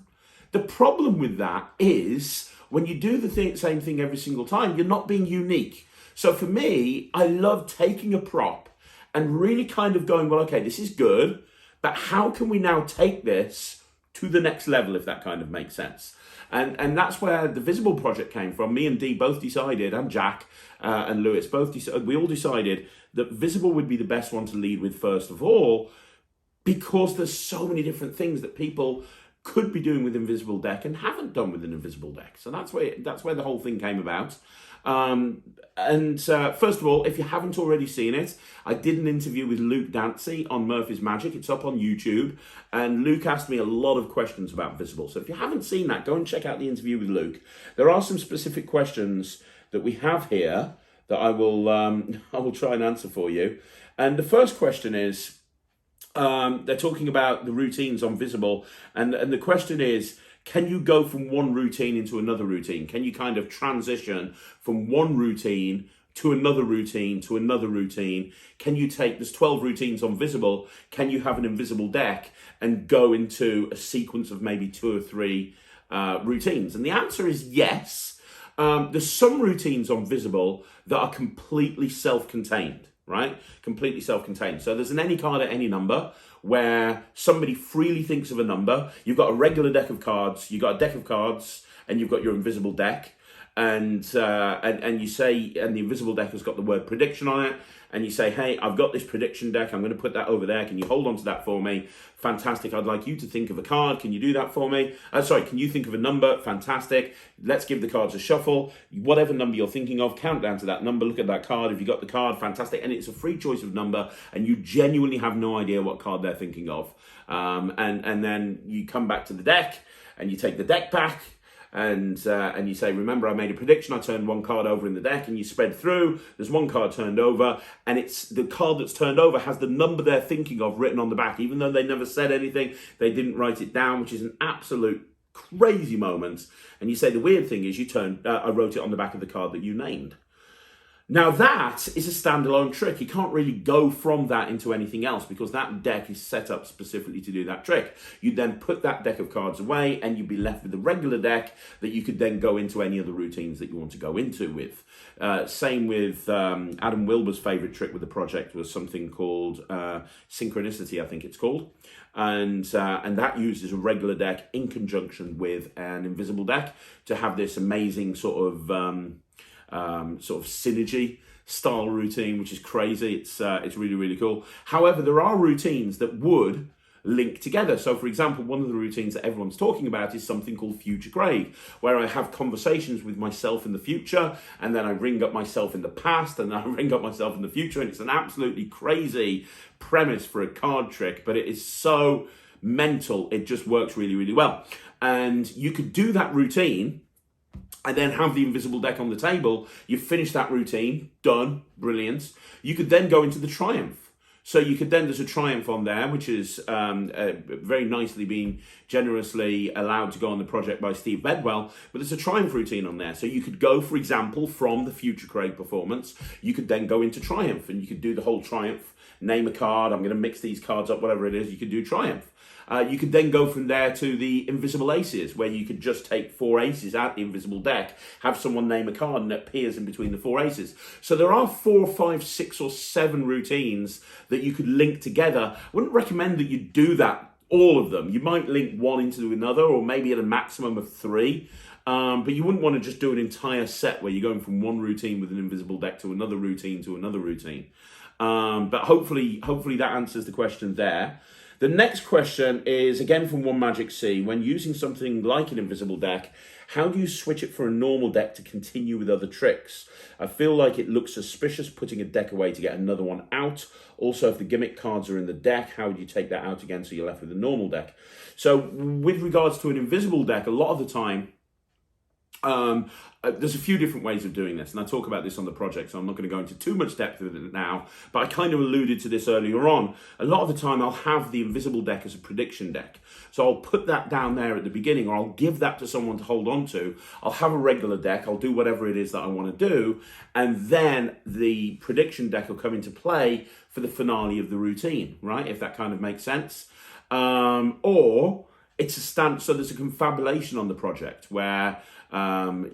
the problem with that is when you do the same thing every single time, you're not being unique. So for me, I love taking a prop and really kind of going, well, okay, this is good, but how can we now take this to the next level, if that kind of makes sense? And that's where the Visible project came from. Me and Dee both decided, and Jack and Lewis, we all decided that Visible would be the best one to lead with first of all, because there's so many different things that people could be doing with Invisible Deck and haven't done with an Invisible Deck. So that's where the whole thing came about. First of all, if you haven't already seen it, I did an interview with Luke Dancy on Murphy's Magic. It's up on YouTube, and Luke asked me a lot of questions about Visible. So if you haven't seen that, go and check out the interview with Luke. There are some specific questions that we have here that I will try and answer for you. And the first question is, they're talking about the routines on Visible, and the question is, can you go from one routine into another routine? Can you kind of transition from one routine to another routine to another routine? Can you take, there's 12 routines on Visible, can you have an invisible deck and go into a sequence of maybe 2 or 3 routines? And the answer is yes. There's some routines on Visible that are completely self-contained. Right? Completely self-contained. So there's an any card at any number where somebody freely thinks of a number. You've got a regular deck of cards, you've got a deck of cards, and you've got your invisible deck. And you say, and the invisible deck has got the word prediction on it, and you say, hey, I've got this prediction deck, I'm going to put that over there, can you hold on to that for me? Fantastic, I'd like you to think of a card, can you do that for me? Can you think of a number? Fantastic, let's give the cards a shuffle. Whatever number you're thinking of, count down to that number, look at that card, if you got the card, fantastic, and it's a free choice of number, and you genuinely have no idea what card they're thinking of. And then you come back to the deck, and you take the deck back, and you say, remember, I made a prediction, I turned one card over in the deck, and you spread through, there's one card turned over, and it's the card that's turned over has the number they're thinking of written on the back, even though they never said anything, they didn't write it down, which is an absolute crazy moment. And you say, the weird thing is I wrote it on the back of the card that you named. Now that is a standalone trick. You can't really go from that into anything else because that deck is set up specifically to do that trick. You then put that deck of cards away and you'd be left with a regular deck that you could then go into any other routines that you want to go into with. Same with Adam Wilber's favourite trick with the project was something called Synchronicity, I think it's called. And that uses a regular deck in conjunction with an invisible deck to have this amazing sort of synergy style routine, which is crazy. It's really, really cool. However, there are routines that would link together. So for example, one of the routines that everyone's talking about is something called Future Craig, where I have conversations with myself in the future, and then I ring up myself in the past, and then I ring up myself in the future, and it's an absolutely crazy premise for a card trick, but it is so mental, it just works really, really well. And you could do that routine and then have the invisible deck on the table. You finish that routine, done, brilliant. You could then go into the Triumph. So you could then, there's a Triumph on there, which is very nicely being generously allowed to go on the project by Steve Bedwell, but there's a Triumph routine on there. So you could go, for example, from the Future Craig performance, you could then go into Triumph and you could do the whole Triumph, name a card, I'm going to mix these cards up, whatever it is, you could do Triumph. You could then go from there to the Invisible Aces, where you could just take 4 aces out the invisible deck, have someone name a card, and it appears in between the 4 aces. So there are 4, 5, 6, or 7 routines that you could link together. I wouldn't recommend that you do that, all of them. You might link one into another, or maybe at a maximum of 3. But you wouldn't want to just do an entire set where you're going from one routine with an invisible deck to another routine to another routine. But hopefully that answers the question there. The next question is, again from One Magic C. When using something like an invisible deck, how do you switch it for a normal deck to continue with other tricks? I feel like it looks suspicious putting a deck away to get another one out. Also, if the gimmick cards are in the deck, how would you take that out again so you're left with a normal deck? So with regards to an invisible deck, a lot of the time, there's a few different ways of doing this, and I talk about this on the project, so I'm not going to go into too much depth with it now, but I kind of alluded to this earlier on. A lot of the time I'll have the invisible deck as a prediction deck. So I'll put that down there at the beginning, or I'll give that to someone to hold on to. I'll have a regular deck, I'll do whatever it is that I want to do, and then the prediction deck will come into play for the finale of the routine, right? If that kind of makes sense. Or it's a so there's a confabulation on the project where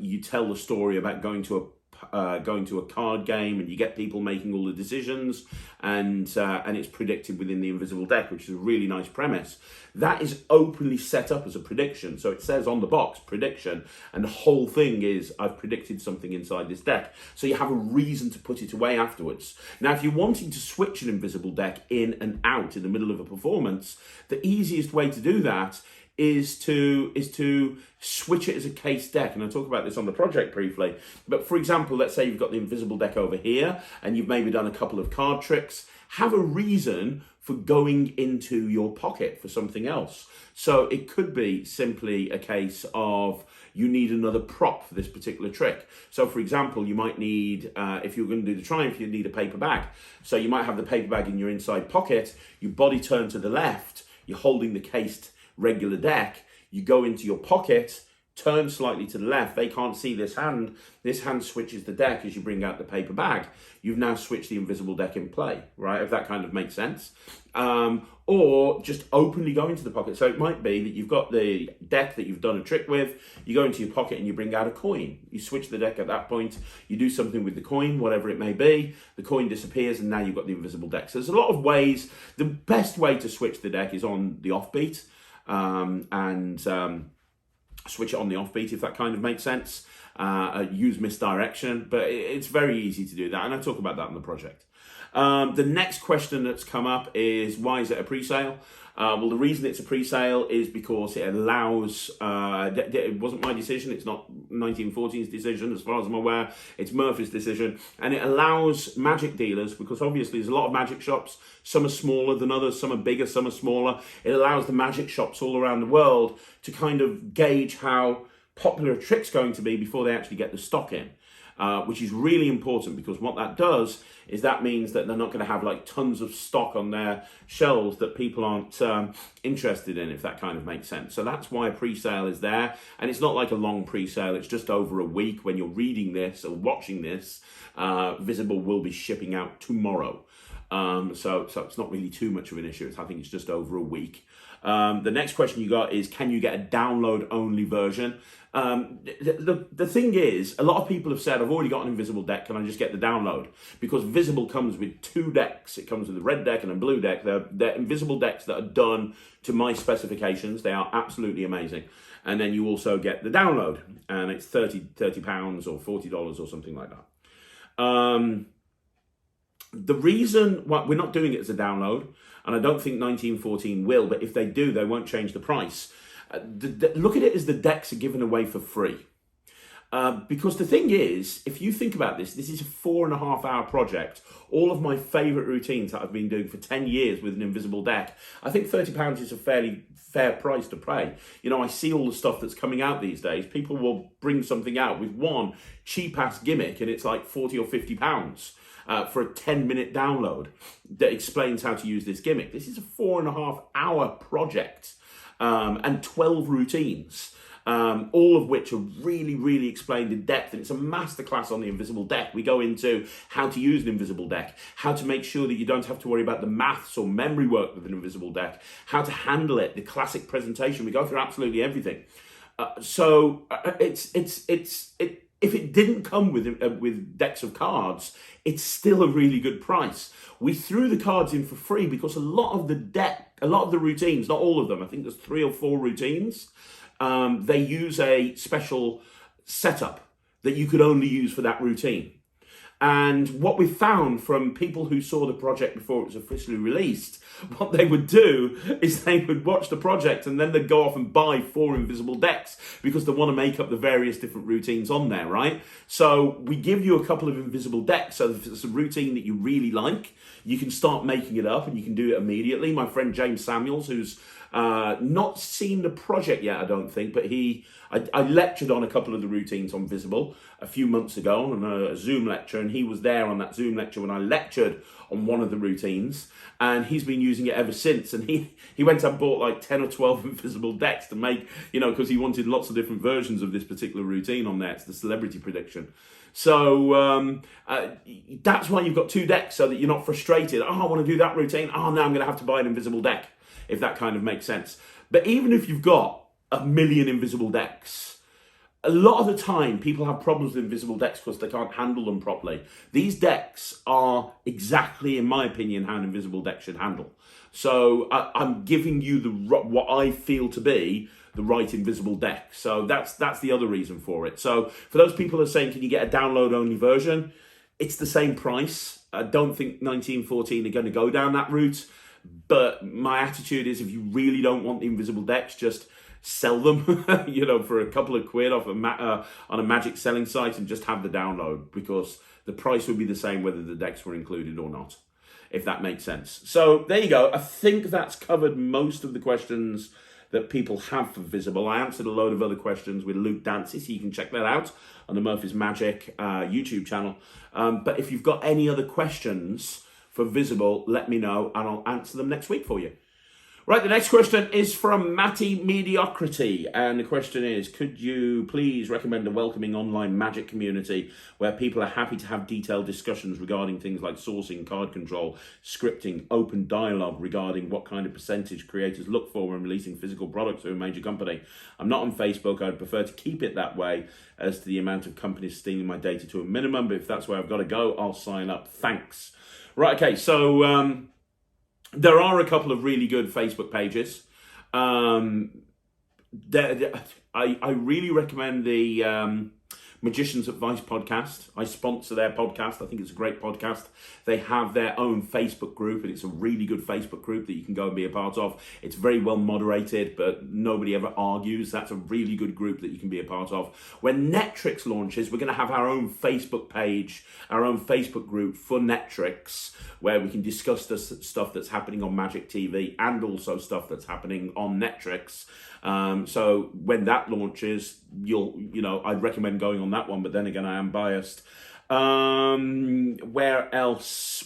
you tell the story about going to a card game, and you get people making all the decisions, and it's predicted within the invisible deck, which is a really nice premise. That is openly set up as a prediction, so it says on the box prediction, and the whole thing is I've predicted something inside this deck, so you have a reason to put it away afterwards. Now, if you're wanting to switch an invisible deck in and out in the middle of a performance, the easiest way to do that is to switch it as a case deck. And I'll talk about this on the project briefly. But for example, let's say you've got the invisible deck over here and you've maybe done a couple of card tricks. Have a reason for going into your pocket for something else. So it could be simply a case of you need another prop for this particular trick. So for example, you might need, if you're going to do the Triumph, you need a paper bag. So you might have the paper bag in your inside pocket, you body turn to the left, you're holding the cased regular deck, you go into your pocket, turn slightly to the left, they can't see this hand switches the deck as you bring out the paper bag. You've now switched the invisible deck in play, right? If that kind of makes sense. Or just openly go into the pocket. So it might be that you've got the deck that you've done a trick with, you go into your pocket and you bring out a coin. You switch the deck at that point, you do something with the coin, whatever it may be, the coin disappears and now you've got the invisible deck. So there's a lot of ways. The best way to switch the deck is on the offbeat. Switch it on the offbeat, if that kind of makes sense. Use misdirection, but it's very easy to do that, and I talk about that on the project. The next question that's come up is, why is it a pre-sale? Well, the reason it's a pre-sale is because it allows, it wasn't my decision, it's not 1914's decision, as far as I'm aware, it's Murphy's decision, and it allows magic dealers, because obviously there's a lot of magic shops, some are smaller than others, some are bigger, some are smaller. It allows the magic shops all around the world to kind of gauge how popular a trick's going to be before they actually get the stock in. Which is really important, because what that does is that means that they're not going to have like tons of stock on their shelves that people aren't interested in, if that kind of makes sense. So that's why a pre-sale is there, and it's not like a long pre-sale, it's just over a week. When you're reading this or watching this, Visible will be shipping out tomorrow. So it's not really too much of an issue. I think it's just over a week. The next question you got is, can you get a download only version? The thing is, a lot of people have said, I've already got an invisible deck, can I just get the download? Because Visible comes with 2 decks. It comes with a red deck and a blue deck. They're invisible decks that are done to my specifications. They are absolutely amazing. And then you also get the download, and it's £30 or $40 or something like that. The reason why we're not doing it as a download, and I don't think 1914 will, but if they do, they won't change the price. Look at it as the decks are given away for free. Because the thing is, if you think about this, this is a 4.5 hour project. All of my favourite routines that I've been doing for 10 years with an invisible deck. I think £30 is a fairly fair price to pay. You know, I see all the stuff that's coming out these days. People will bring something out with one cheap ass gimmick and it's like 40 or 50 pounds. For a 10-minute download that explains how to use this gimmick. This is a 4.5 hour project and 12 routines, all of which are really, really explained in depth. And it's a masterclass on the invisible deck. We go into how to use an invisible deck, how to make sure that you don't have to worry about the maths or memory work with an invisible deck, how to handle it, the classic presentation. We go through absolutely everything. If it didn't come with decks of cards, it's still a really good price. We threw the cards in for free because a lot of the routines, not all of them, I think there's 3 or 4 routines, they use a special setup that you could only use for that routine. And what we found from people who saw the project before it was officially released, what they would do is they would watch the project and then they'd go off and buy 4 invisible decks because they want to make up the various different routines on there, right? So we give you a couple of invisible decks. So if it's a routine that you really like, you can start making it up and you can do it immediately. My friend James Samuels, who's not seen the project yet, I don't think, but I lectured on a couple of the routines on Visible a few months ago on a Zoom lecture, and he was there on that Zoom lecture when I lectured on one of the routines, and he's been using it ever since. And he went and bought like 10 or 12 invisible decks to make, because he wanted lots of different versions of this particular routine on there. It's the celebrity prediction. So that's why you've got 2 decks, so that you're not frustrated. Oh, I want to do that routine. Oh, now I'm going to have to buy an invisible deck, if that kind of makes sense. But even if you've got 1 million invisible decks, a lot of the time people have problems with invisible decks because they can't handle them properly. These decks are exactly, in my opinion, how an invisible deck should handle. So I'm giving you what I feel to be the right invisible deck. So that's the other reason for it. So for those people who are saying, can you get a download-only version? It's the same price. I don't think 1914 are going to go down that route. But my attitude is, if you really don't want the invisible decks, just sell them, for a couple of quid off on a magic selling site and just have the download, because the price would be the same whether the decks were included or not, if that makes sense. So there you go. I think that's covered most of the questions that people have for Visible. I answered a load of other questions with Luke Dancy, so you can check that out on the Murphy's Magic YouTube channel. But if you've got any other questions for Visible, let me know and I'll answer them next week for you. Right, the next question is from Matty Mediocrity, and the question is, could you please recommend a welcoming online magic community where people are happy to have detailed discussions regarding things like sourcing, card control, scripting, open dialogue regarding what kind of percentage creators look for when releasing physical products to a major company? I'm not on Facebook. I'd prefer to keep it that way as to the amount of companies stealing my data to a minimum, but if that's where I've got to go, I'll sign up. Thanks. Right, okay, so there are a couple of really good Facebook pages. I really recommend the Magician's Advice podcast. I sponsor their podcast. I think it's a great podcast. They have their own Facebook group, and it's a really good Facebook group that you can go and be a part of. It's very well moderated, but nobody ever argues. That's a really good group that you can be a part of. When Netrix launches, we're going to have our own Facebook page, our own Facebook group for Netrix, where we can discuss the stuff that's happening on Magic TV and also stuff that's happening on Netrix. So when that launches, I'd recommend going on that one, but then again, I am biased. Where else?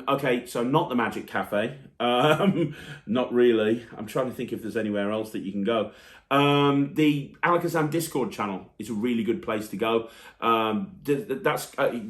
Okay, so not the Magic Cafe. Not really. I'm trying to think if there's anywhere else that you can go. The Alakazam Discord channel is a really good place to go. That's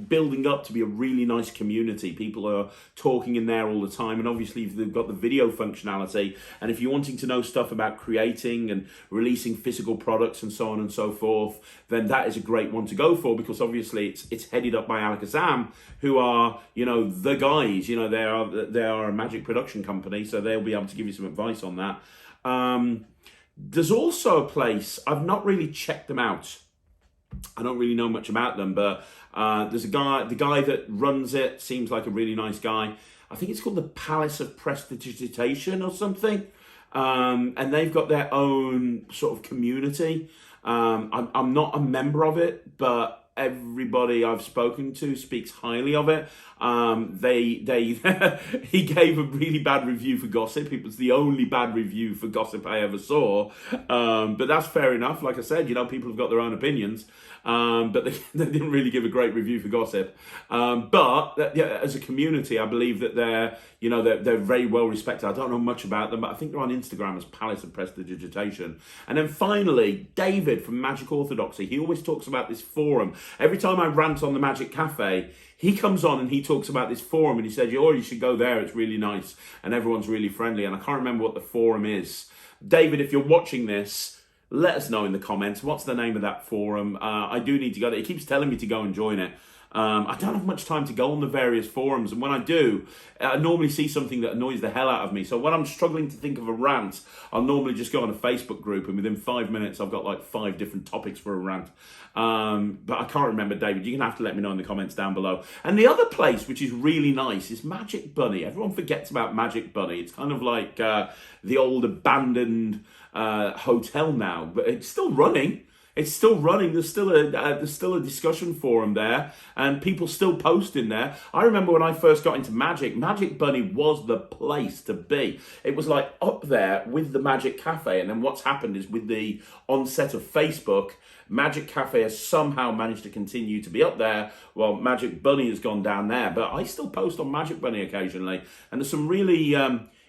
building up to be a really nice community. People are talking in there all the time, and obviously they've got the video functionality. And if you're wanting to know stuff about creating and releasing physical products and so on and so forth, then that is a great one to go for, because obviously it's headed up by Alakazam, who are, the guys. They are a magic production company, so they'll be able to give you some advice on that. There's also a place, I've not really checked them out. I don't really know much about them, but there's the guy that runs it seems like a really nice guy. I think it's called the Palace of Prestidigitation or something. and they've got their own sort of community. I'm not a member of it, but everybody I've spoken to speaks highly of it. He gave a really bad review for Gossip. It was the only bad review for Gossip I ever saw. But that's fair enough. Like I said, people have got their own opinions. But they didn't really give a great review for Gossip. But as a community, I believe that they're very well respected. I don't know much about them, but I think they're on Instagram as Palace of Prestidigitation. And then finally, David from Magic Orthodoxy. He always talks about this forum. Every time I rant on the Magic Cafe, he comes on and he talks about this forum and he says, you should go there. It's really nice and everyone's really friendly. And I can't remember what the forum is. David, if you're watching this, let us know in the comments. What's the name of that forum? I do need to go there. He keeps telling me to go and join it. I don't have much time to go on the various forums, and when I do, I normally see something that annoys the hell out of me. So when I'm struggling to think of a rant, I'll normally just go on a Facebook group, and within 5 minutes, I've got like 5 different topics for a rant. But I can't remember, David. You're going to have to let me know in the comments down below. And the other place, which is really nice, is Magic Bunny. Everyone forgets about Magic Bunny. It's kind of like the old abandoned hotel now, but it's still running. It's still running. There's still a discussion forum there, and people still post in there. I remember when I first got into Magic, Magic Bunny was the place to be. It was like up there with the Magic Cafe, and then what's happened is with the onset of Facebook, Magic Cafe has somehow managed to continue to be up there, while Magic Bunny has gone down there. But I still post on Magic Bunny occasionally, and there's some really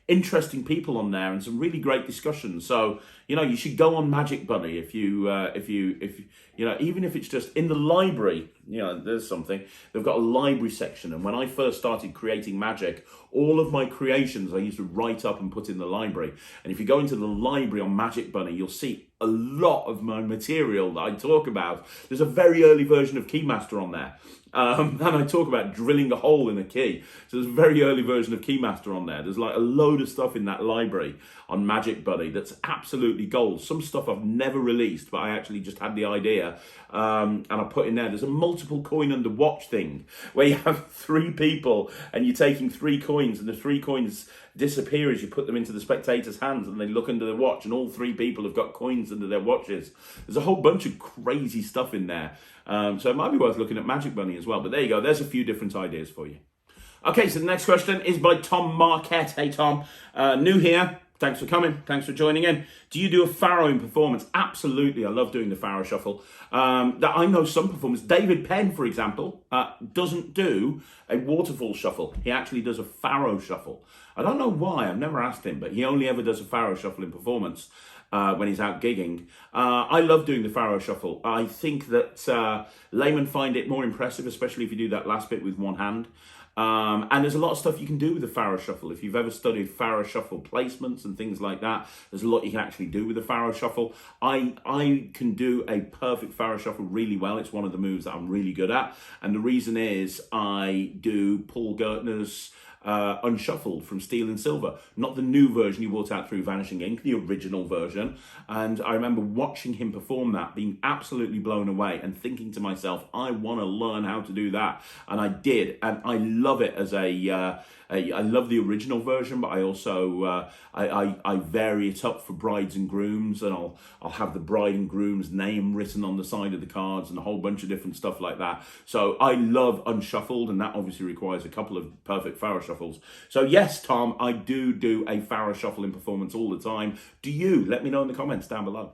interesting people on there and some really great discussions. So you should go on Magic Bunny if you even if it's just in the library. There's something. They've got a library section, and when I first started creating magic, all of my creations I used to write up and put in the library. And if you go into the library on Magic Bunny, you'll see a lot of my material that I talk about. There's a very early version of Keymaster on there. And I talk about drilling a hole in a key. So there's a very early version of Keymaster on there. There's like a load of stuff in that library on Magic Bunny that's absolutely gold. Some stuff I've never released, but I actually just had the idea. And I put in there. There's a multiple coin under watch thing where you have 3 people and you're taking 3 coins, and the 3 coins disappear as you put them into the spectator's hands, and they look under the watch, and all 3 people have got coins under their watches. There's a whole bunch of crazy stuff in there. So it might be worth looking at Magic Bunny as well. But there you go. There's a few different ideas for you. Okay, so the next question is by Tom Marquette. Hey, Tom. New here. Thanks for coming. Thanks for joining in. Do you do a faro in performance? Absolutely. I love doing the faro shuffle. I know some performers. David Penn, for example, doesn't do a waterfall shuffle. He actually does a faro shuffle. I don't know why. I've never asked him, but he only ever does a faro shuffle in performance. When he's out gigging. I love doing the faro shuffle. I think that laymen find it more impressive, especially if you do that last bit with one hand. And there's a lot of stuff you can do with the faro shuffle. If you've ever studied faro shuffle placements and things like that, there's a lot you can actually do with the faro shuffle. I can do a perfect faro shuffle really well. It's one of the moves that I'm really good at. And the reason is I do Paul Gertner's Unshuffled from Steel and Silver, not the new version he brought out through Vanishing Ink, the original version. And I remember watching him perform that, being absolutely blown away and thinking to myself, I want to learn how to do that. And I did, and I love it as I love the original version, but I also I vary it up for brides and grooms, and I'll have the bride and groom's name written on the side of the cards and a whole bunch of different stuff like that. So I love Unshuffled, and that obviously requires a couple of perfect faro shuffles. So yes, Tom, I do a faro shuffle in performance all the time. Do you? Let me know in the comments down below.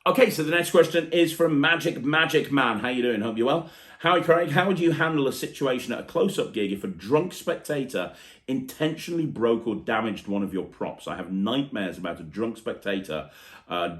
Okay, so the next question is from Magic Man. How you doing? Hope you're well. Howie Craig, how would you handle a situation at a close-up gig if a drunk spectator intentionally broke or damaged one of your props? I have nightmares about a drunk spectator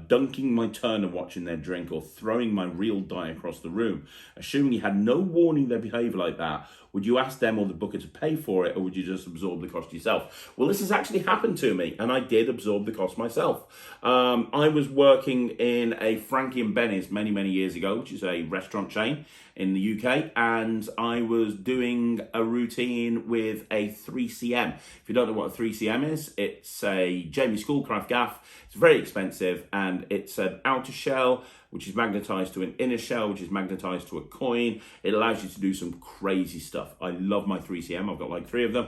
dunking my turn and watching their drink, or throwing my real die across the room. Assuming you had no warning they'd behave like that, would you ask them or the booker to pay for it, or would you just absorb the cost yourself? Well, this has actually happened to me, and I did absorb the cost myself. I was working in a Frankie and Benny's many years ago, which is a restaurant chain in the UK, and I was doing a routine with a 3cm. If you don't know what a 3cm is, it's a Jamie Schoolcraft gaff. It's very expensive, and it's an outer shell which is magnetized to an inner shell, which is magnetized to a coin. It allows you to do some crazy stuff. I love my 3cm. I've got like 3 of them.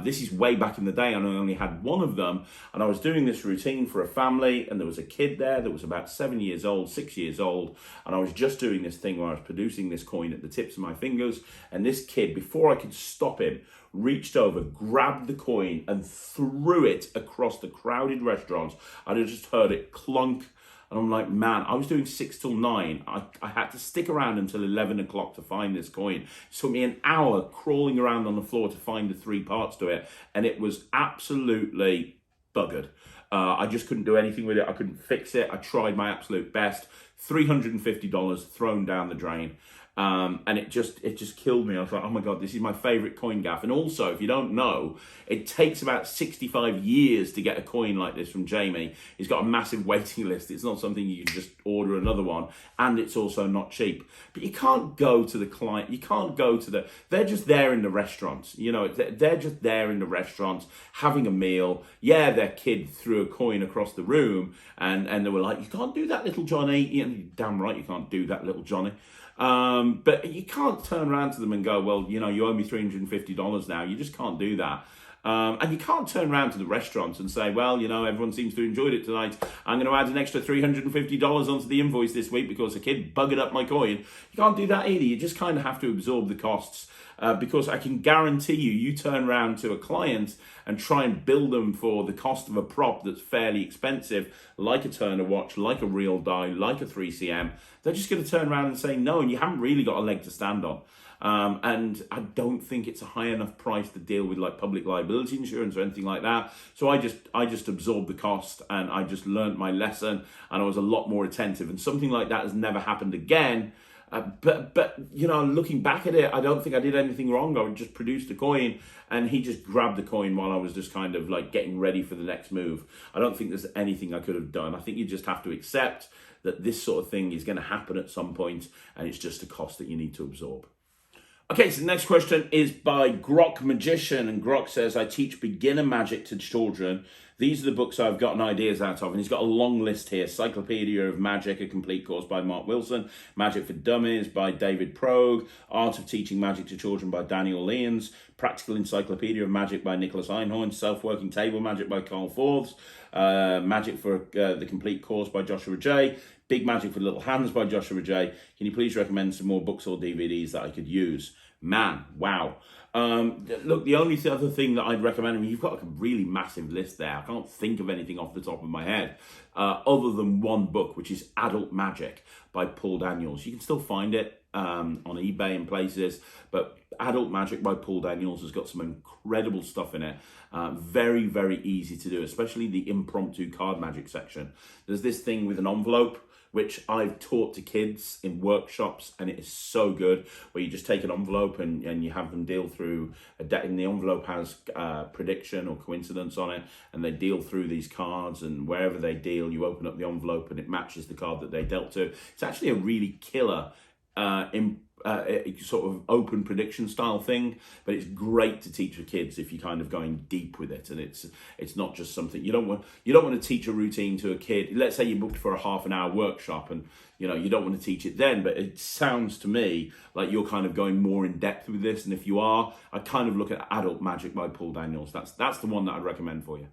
This is way back in the day, and I only had 1 of them. And I was doing this routine for a family, and there was a kid there that was about 7 years old, 6 years old. And I was just doing this thing where I was producing this coin at the tips of my fingers. And this kid, before I could stop him, reached over, grabbed the coin, and threw it across the crowded restaurants. I just heard it clunk. And I'm like, man, I was doing 6 till 9. I had to stick around until 11 o'clock to find this coin. It took me an hour crawling around on the floor to find the 3 parts to it. And it was absolutely buggered. I just couldn't do anything with it. I couldn't fix it. I tried my absolute best. $350 thrown down the drain. And it just killed me. I was like, oh my God, this is my favorite coin gaff. And also, if you don't know, it takes about 65 years to get a coin like this from Jamie. He's got a massive waiting list. It's not something you can just order another one. And it's also not cheap. But you can't go to the client. You can't go to they're just there in the restaurants. You know, they're just there in the restaurants having a meal. Yeah, their kid threw a coin across the room, and they were like, you can't do that, little Johnny. You know, damn right you can't do that, little Johnny. But you can't turn around to them and go, well, you know, you owe me $350 now. You just can't do that. And you can't turn around to the restaurants and say, well, you know, everyone seems to have enjoyed it tonight. I'm going to add an extra $350 onto the invoice this week because a kid buggered up my coin. You can't do that either. You just kind of have to absorb the costs. Because I can guarantee you turn around to a client and try and bill them for the cost of a prop that's fairly expensive, like a Turner watch, like a real die, like a 3cm, they're just going to turn around and say no, and you haven't really got a leg to stand on. And I don't think it's a high enough price to deal with like public liability insurance or anything like that. So I just absorbed the cost, and I just learned my lesson, and I was a lot more attentive, and something like that has never happened again. But you know, looking back at it, I don't think I did anything wrong. I just produced a coin, and he just grabbed the coin while I was just kind of like getting ready for the next move. I don't think there's anything I could have done. I think you just have to accept that this sort of thing is going to happen at some point, and it's just a cost that you need to absorb. Okay, so the next question is by Grok Magician, and Grok says, I teach beginner magic to children. These are the books I've gotten ideas out of, and he's got a long list here. Cyclopedia of Magic, a complete course by Mark Wilson. Magic for Dummies by David Progue. Art of Teaching Magic to Children by Daniel Lyons. Practical Encyclopedia of Magic by Nicholas Einhorn. Self-Working Table Magic by Carl Forbes. Magic for the complete course by Joshua J. Big Magic for Little Hands by Joshua J. Can you please recommend some more books or DVDs that I could use? Man, wow. Look, the only other thing that I'd recommend, I mean, you've got like a really massive list there. I can't think of anything off the top of my head other than one book, which is Adult Magic by Paul Daniels. You can still find it on eBay and places, but Adult Magic by Paul Daniels has got some incredible stuff in it. Very, very easy to do, especially the impromptu card magic section. There's this thing with an envelope, which I've taught to kids in workshops, and it is so good, where you just take an envelope and you have them deal through a deck, and the envelope has prediction or coincidence on it, and they deal through these cards, and wherever they deal, you open up the envelope and it matches the card that they dealt to. It's actually a really killer sort of open prediction style thing, but it's great to teach for kids if you're kind of going deep with it, and it's not just something you don't want to teach a routine to a kid. Let's say you booked for a half an hour workshop, and you know you don't want to teach it then, but it sounds to me like you're kind of going more in depth with this, and if you are, I kind of look at Adult Magic by Paul Daniels. That's the one that I'd recommend for you.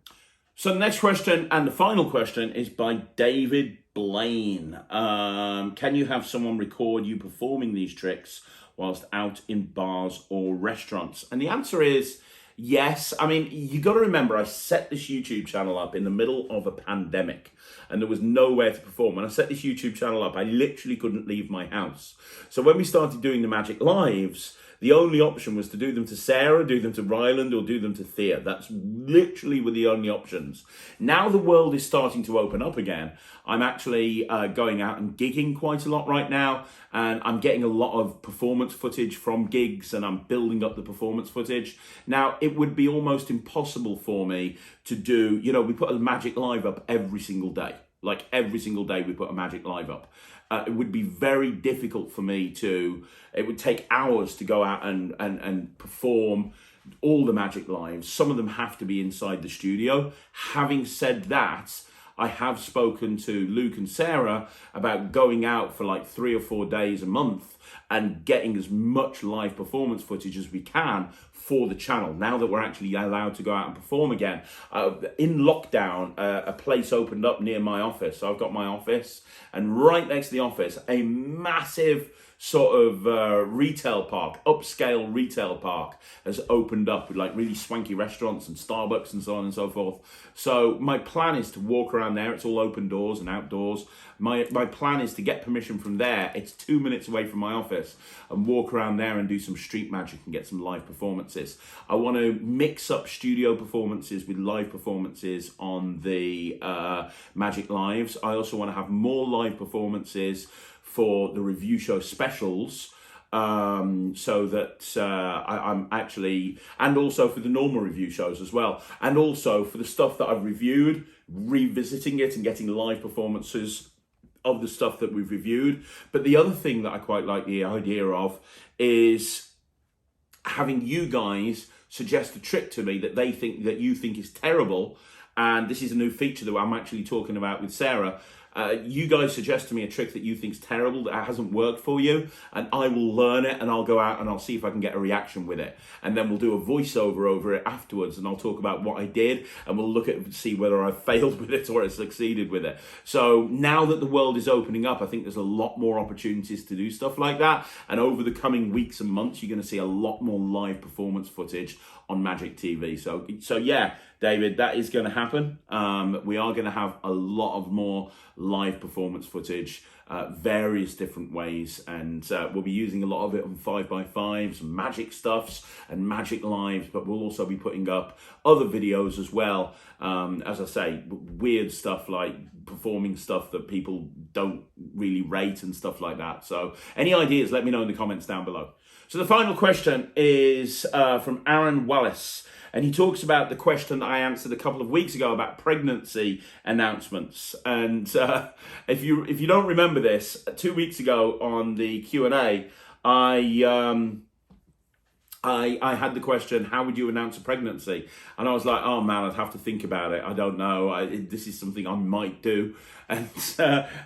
So the next question, and the final question, is by David Blaine. Can you have someone record you performing these tricks whilst out in bars or restaurants? And the answer is yes. I mean, you got to remember, I set this YouTube channel up in the middle of a pandemic, and there was nowhere to perform. When I set this YouTube channel up, I literally couldn't leave my house. So when we started doing the Magic Lives, the only option was to do them to Sarah, do them to Ryland, or do them to Thea. That's literally were the only options. Now the world is starting to open up again. I'm actually going out and gigging quite a lot right now, and I'm getting a lot of performance footage from gigs, and I'm building up the performance footage. Now, it would be almost impossible for me to do, you know, we put a Magic Live up every single day. Like every single day we put a magic live up. It would be very difficult for me it would take hours to go out and perform all the magic lives. Some of them have to be inside the studio. Having said that, I have spoken to Luke and Sarah about going out for like 3 or 4 days a month and getting as much live performance footage as we can for the channel. Now that we're actually allowed to go out and perform again. In lockdown, a place opened up near my office. So I've got my office, and right next to the office, a massive sort of retail park, upscale retail park has opened up with like really swanky restaurants and Starbucks and so on and so forth. So my plan is to walk around there. It's all open doors and outdoors. My plan is to get permission from there. It's 2 minutes away from my office, and walk around there and do some street magic and get some live performances. I want to mix up studio performances with live performances on the Magic Lives. I also want to have more live performances for the review show specials, so that I'm actually, and also for the normal review shows as well, and also for the stuff that I've reviewed, revisiting it and getting live performances of the stuff that we've reviewed. But the other thing that I quite like the idea of is having you guys suggest a trick to me that you think is terrible, and this is a new feature that I'm actually talking about with Sarah. You guys suggest to me a trick that you think is terrible, that hasn't worked for you, and I will learn it, and I'll go out and I'll see if I can get a reaction with it. And then we'll do a voiceover over it afterwards, and I'll talk about what I did, and we'll look at see whether I failed with it or I succeeded with it. So now that the world is opening up, I think there's a lot more opportunities to do stuff like that. And over the coming weeks and months, you're going to see a lot more live performance footage on Magic TV. So yeah, David, that is going to happen. We are going to have a lot of more live performance footage, various different ways, and we'll be using a lot of it on 5x5s, magic stuffs and magic lives, but we'll also be putting up other videos as well. As I say, weird stuff like performing stuff that people don't really rate and stuff like that. So any ideas, let me know in the comments down below. So the final question is from Aaron Wallace. And he talks about the question that I answered a couple of weeks ago about pregnancy announcements. And if you don't remember this, 2 weeks ago on the Q&A, I had the question, how would you announce a pregnancy? And I was like, oh man, I'd have to think about it. I don't know. This is something I might do. And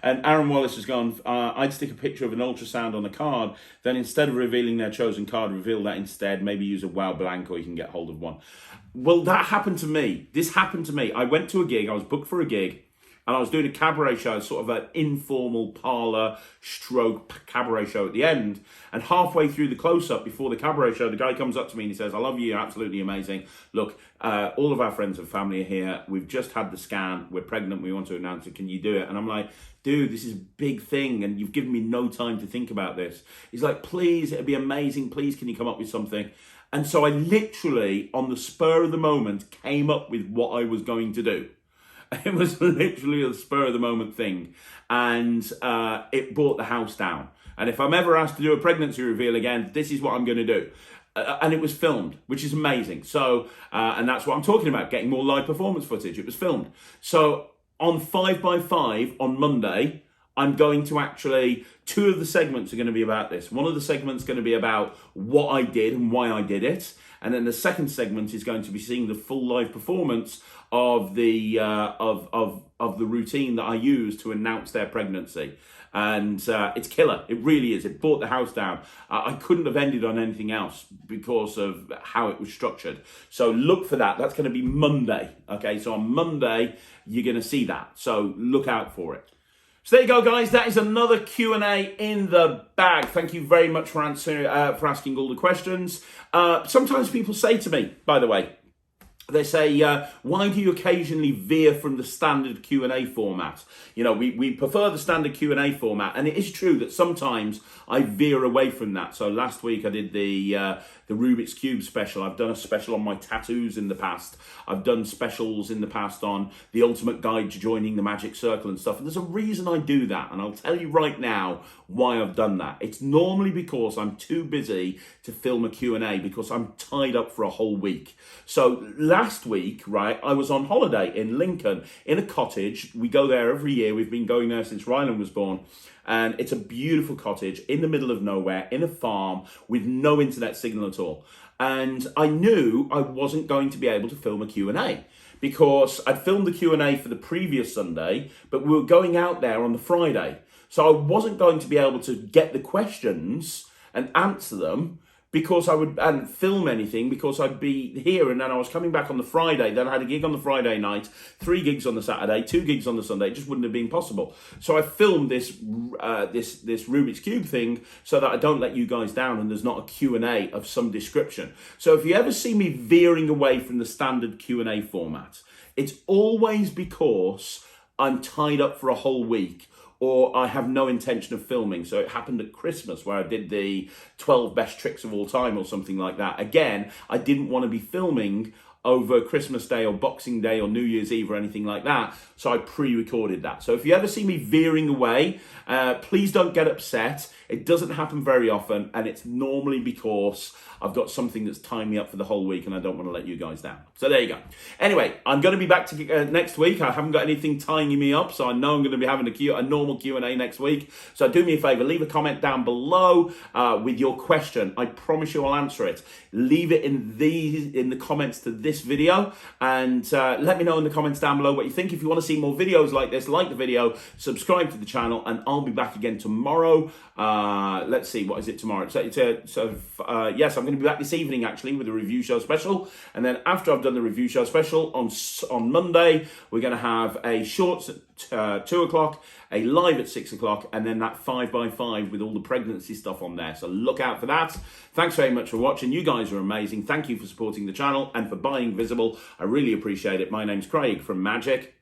Aaron Wallace has gone, I'd stick a picture of an ultrasound on a card, then instead of revealing their chosen card, reveal that instead, maybe use a wow blank, or you can get hold of one. Well, that happened to me. This happened to me. I went to a gig, I was booked for a gig, and I was doing a cabaret show, sort of an informal parlour stroke cabaret show at the end. And halfway through the close-up before the cabaret show, the guy comes up to me and he says, I love you, you're absolutely amazing. Look, all of our friends and family are here. We've just had the scan. We're pregnant. We want to announce it. Can you do it? And I'm like, dude, this is a big thing, and you've given me no time to think about this. He's like, please, it'd be amazing. Please, can you come up with something? And so I literally, on the spur of the moment, came up with what I was going to do. It was literally a spur of the moment thing, and it brought the house down. And if I'm ever asked to do a pregnancy reveal again, this is what I'm going to do. And it was filmed, which is amazing. So, and that's what I'm talking about, getting more live performance footage. It was filmed. So on 5x5 on Monday, I'm going to actually, 2 of the segments are going to be about this. One of the segments is going to be about what I did and why I did it. And then the second segment is going to be seeing the full live performance of the of the routine that I use to announce their pregnancy. And it's killer. It really is. It brought the house down. I couldn't have ended on anything else because of how it was structured. So look for that. That's going to be Monday. Okay, so on Monday, you're going to see that. So look out for it. So there you go, guys. That is another Q&A in the bag. Thank you very much for asking all the questions. Sometimes people say to me, by the way, they say, why do you occasionally veer from the standard Q&A format? You know, we prefer the standard Q&A format, and it is true that sometimes I veer away from that. So last week I did the Rubik's Cube special. I've done a special on my tattoos in the past. I've done specials in the past on the ultimate guide to joining the magic circle and stuff. And there's a reason I do that, and I'll tell you right now why I've done that. It's normally because I'm too busy to film a Q&A because I'm tied up for a whole week. So last week, right, I was on holiday in Lincoln in a cottage. We go there every year. We've been going there since Ryland was born. And it's a beautiful cottage in the middle of nowhere, in a farm, with no internet signal at all. And I knew I wasn't going to be able to film a Q&A because I'd filmed the Q&A for the previous Sunday, but we were going out there on the Friday. So I wasn't going to be able to get the questions and answer them because and film anything because I'd be here, and then I was coming back on the Friday. Then I had a gig on the Friday night, 3 gigs on the Saturday, 2 gigs on the Sunday. It just wouldn't have been possible. So I filmed this Rubik's Cube thing so that I don't let you guys down and there's not a Q&A of some description. So if you ever see me veering away from the standard Q&A format, it's always because I'm tied up for a whole week, or I have no intention of filming. So it happened at Christmas where I did the 12 best tricks of all time or something like that. Again, I didn't want to be filming over Christmas Day or Boxing Day or New Year's Eve or anything like that. So I pre-recorded that. So if you ever see me veering away, please don't get upset. It doesn't happen very often, and it's normally because I've got something that's tying me up for the whole week and I don't want to let you guys down. So there you go. Anyway, I'm going to be back to next week. I haven't got anything tying me up, so I know I'm going to be having a normal Q&A next week. So do me a favor, leave a comment down below with your question. I promise you I'll answer it. Leave it in the comments to this video, and let me know in the comments down below what you think. If you want to see more videos like this, like the video, subscribe to the channel, and I'll be back again tomorrow. Let's see, what is it tomorrow? Yes, I'm going to be back this evening actually with a review show special, and then after I've done the review show special on Monday, we're going to have a short at 2 o'clock, a live at 6 o'clock, and then that 5x5 with all the pregnancy stuff on there. So look out for that. Thanks very much for watching. You guys are amazing. Thank you for supporting the channel and for buying Visible. I really appreciate it. My name's Craig from Magic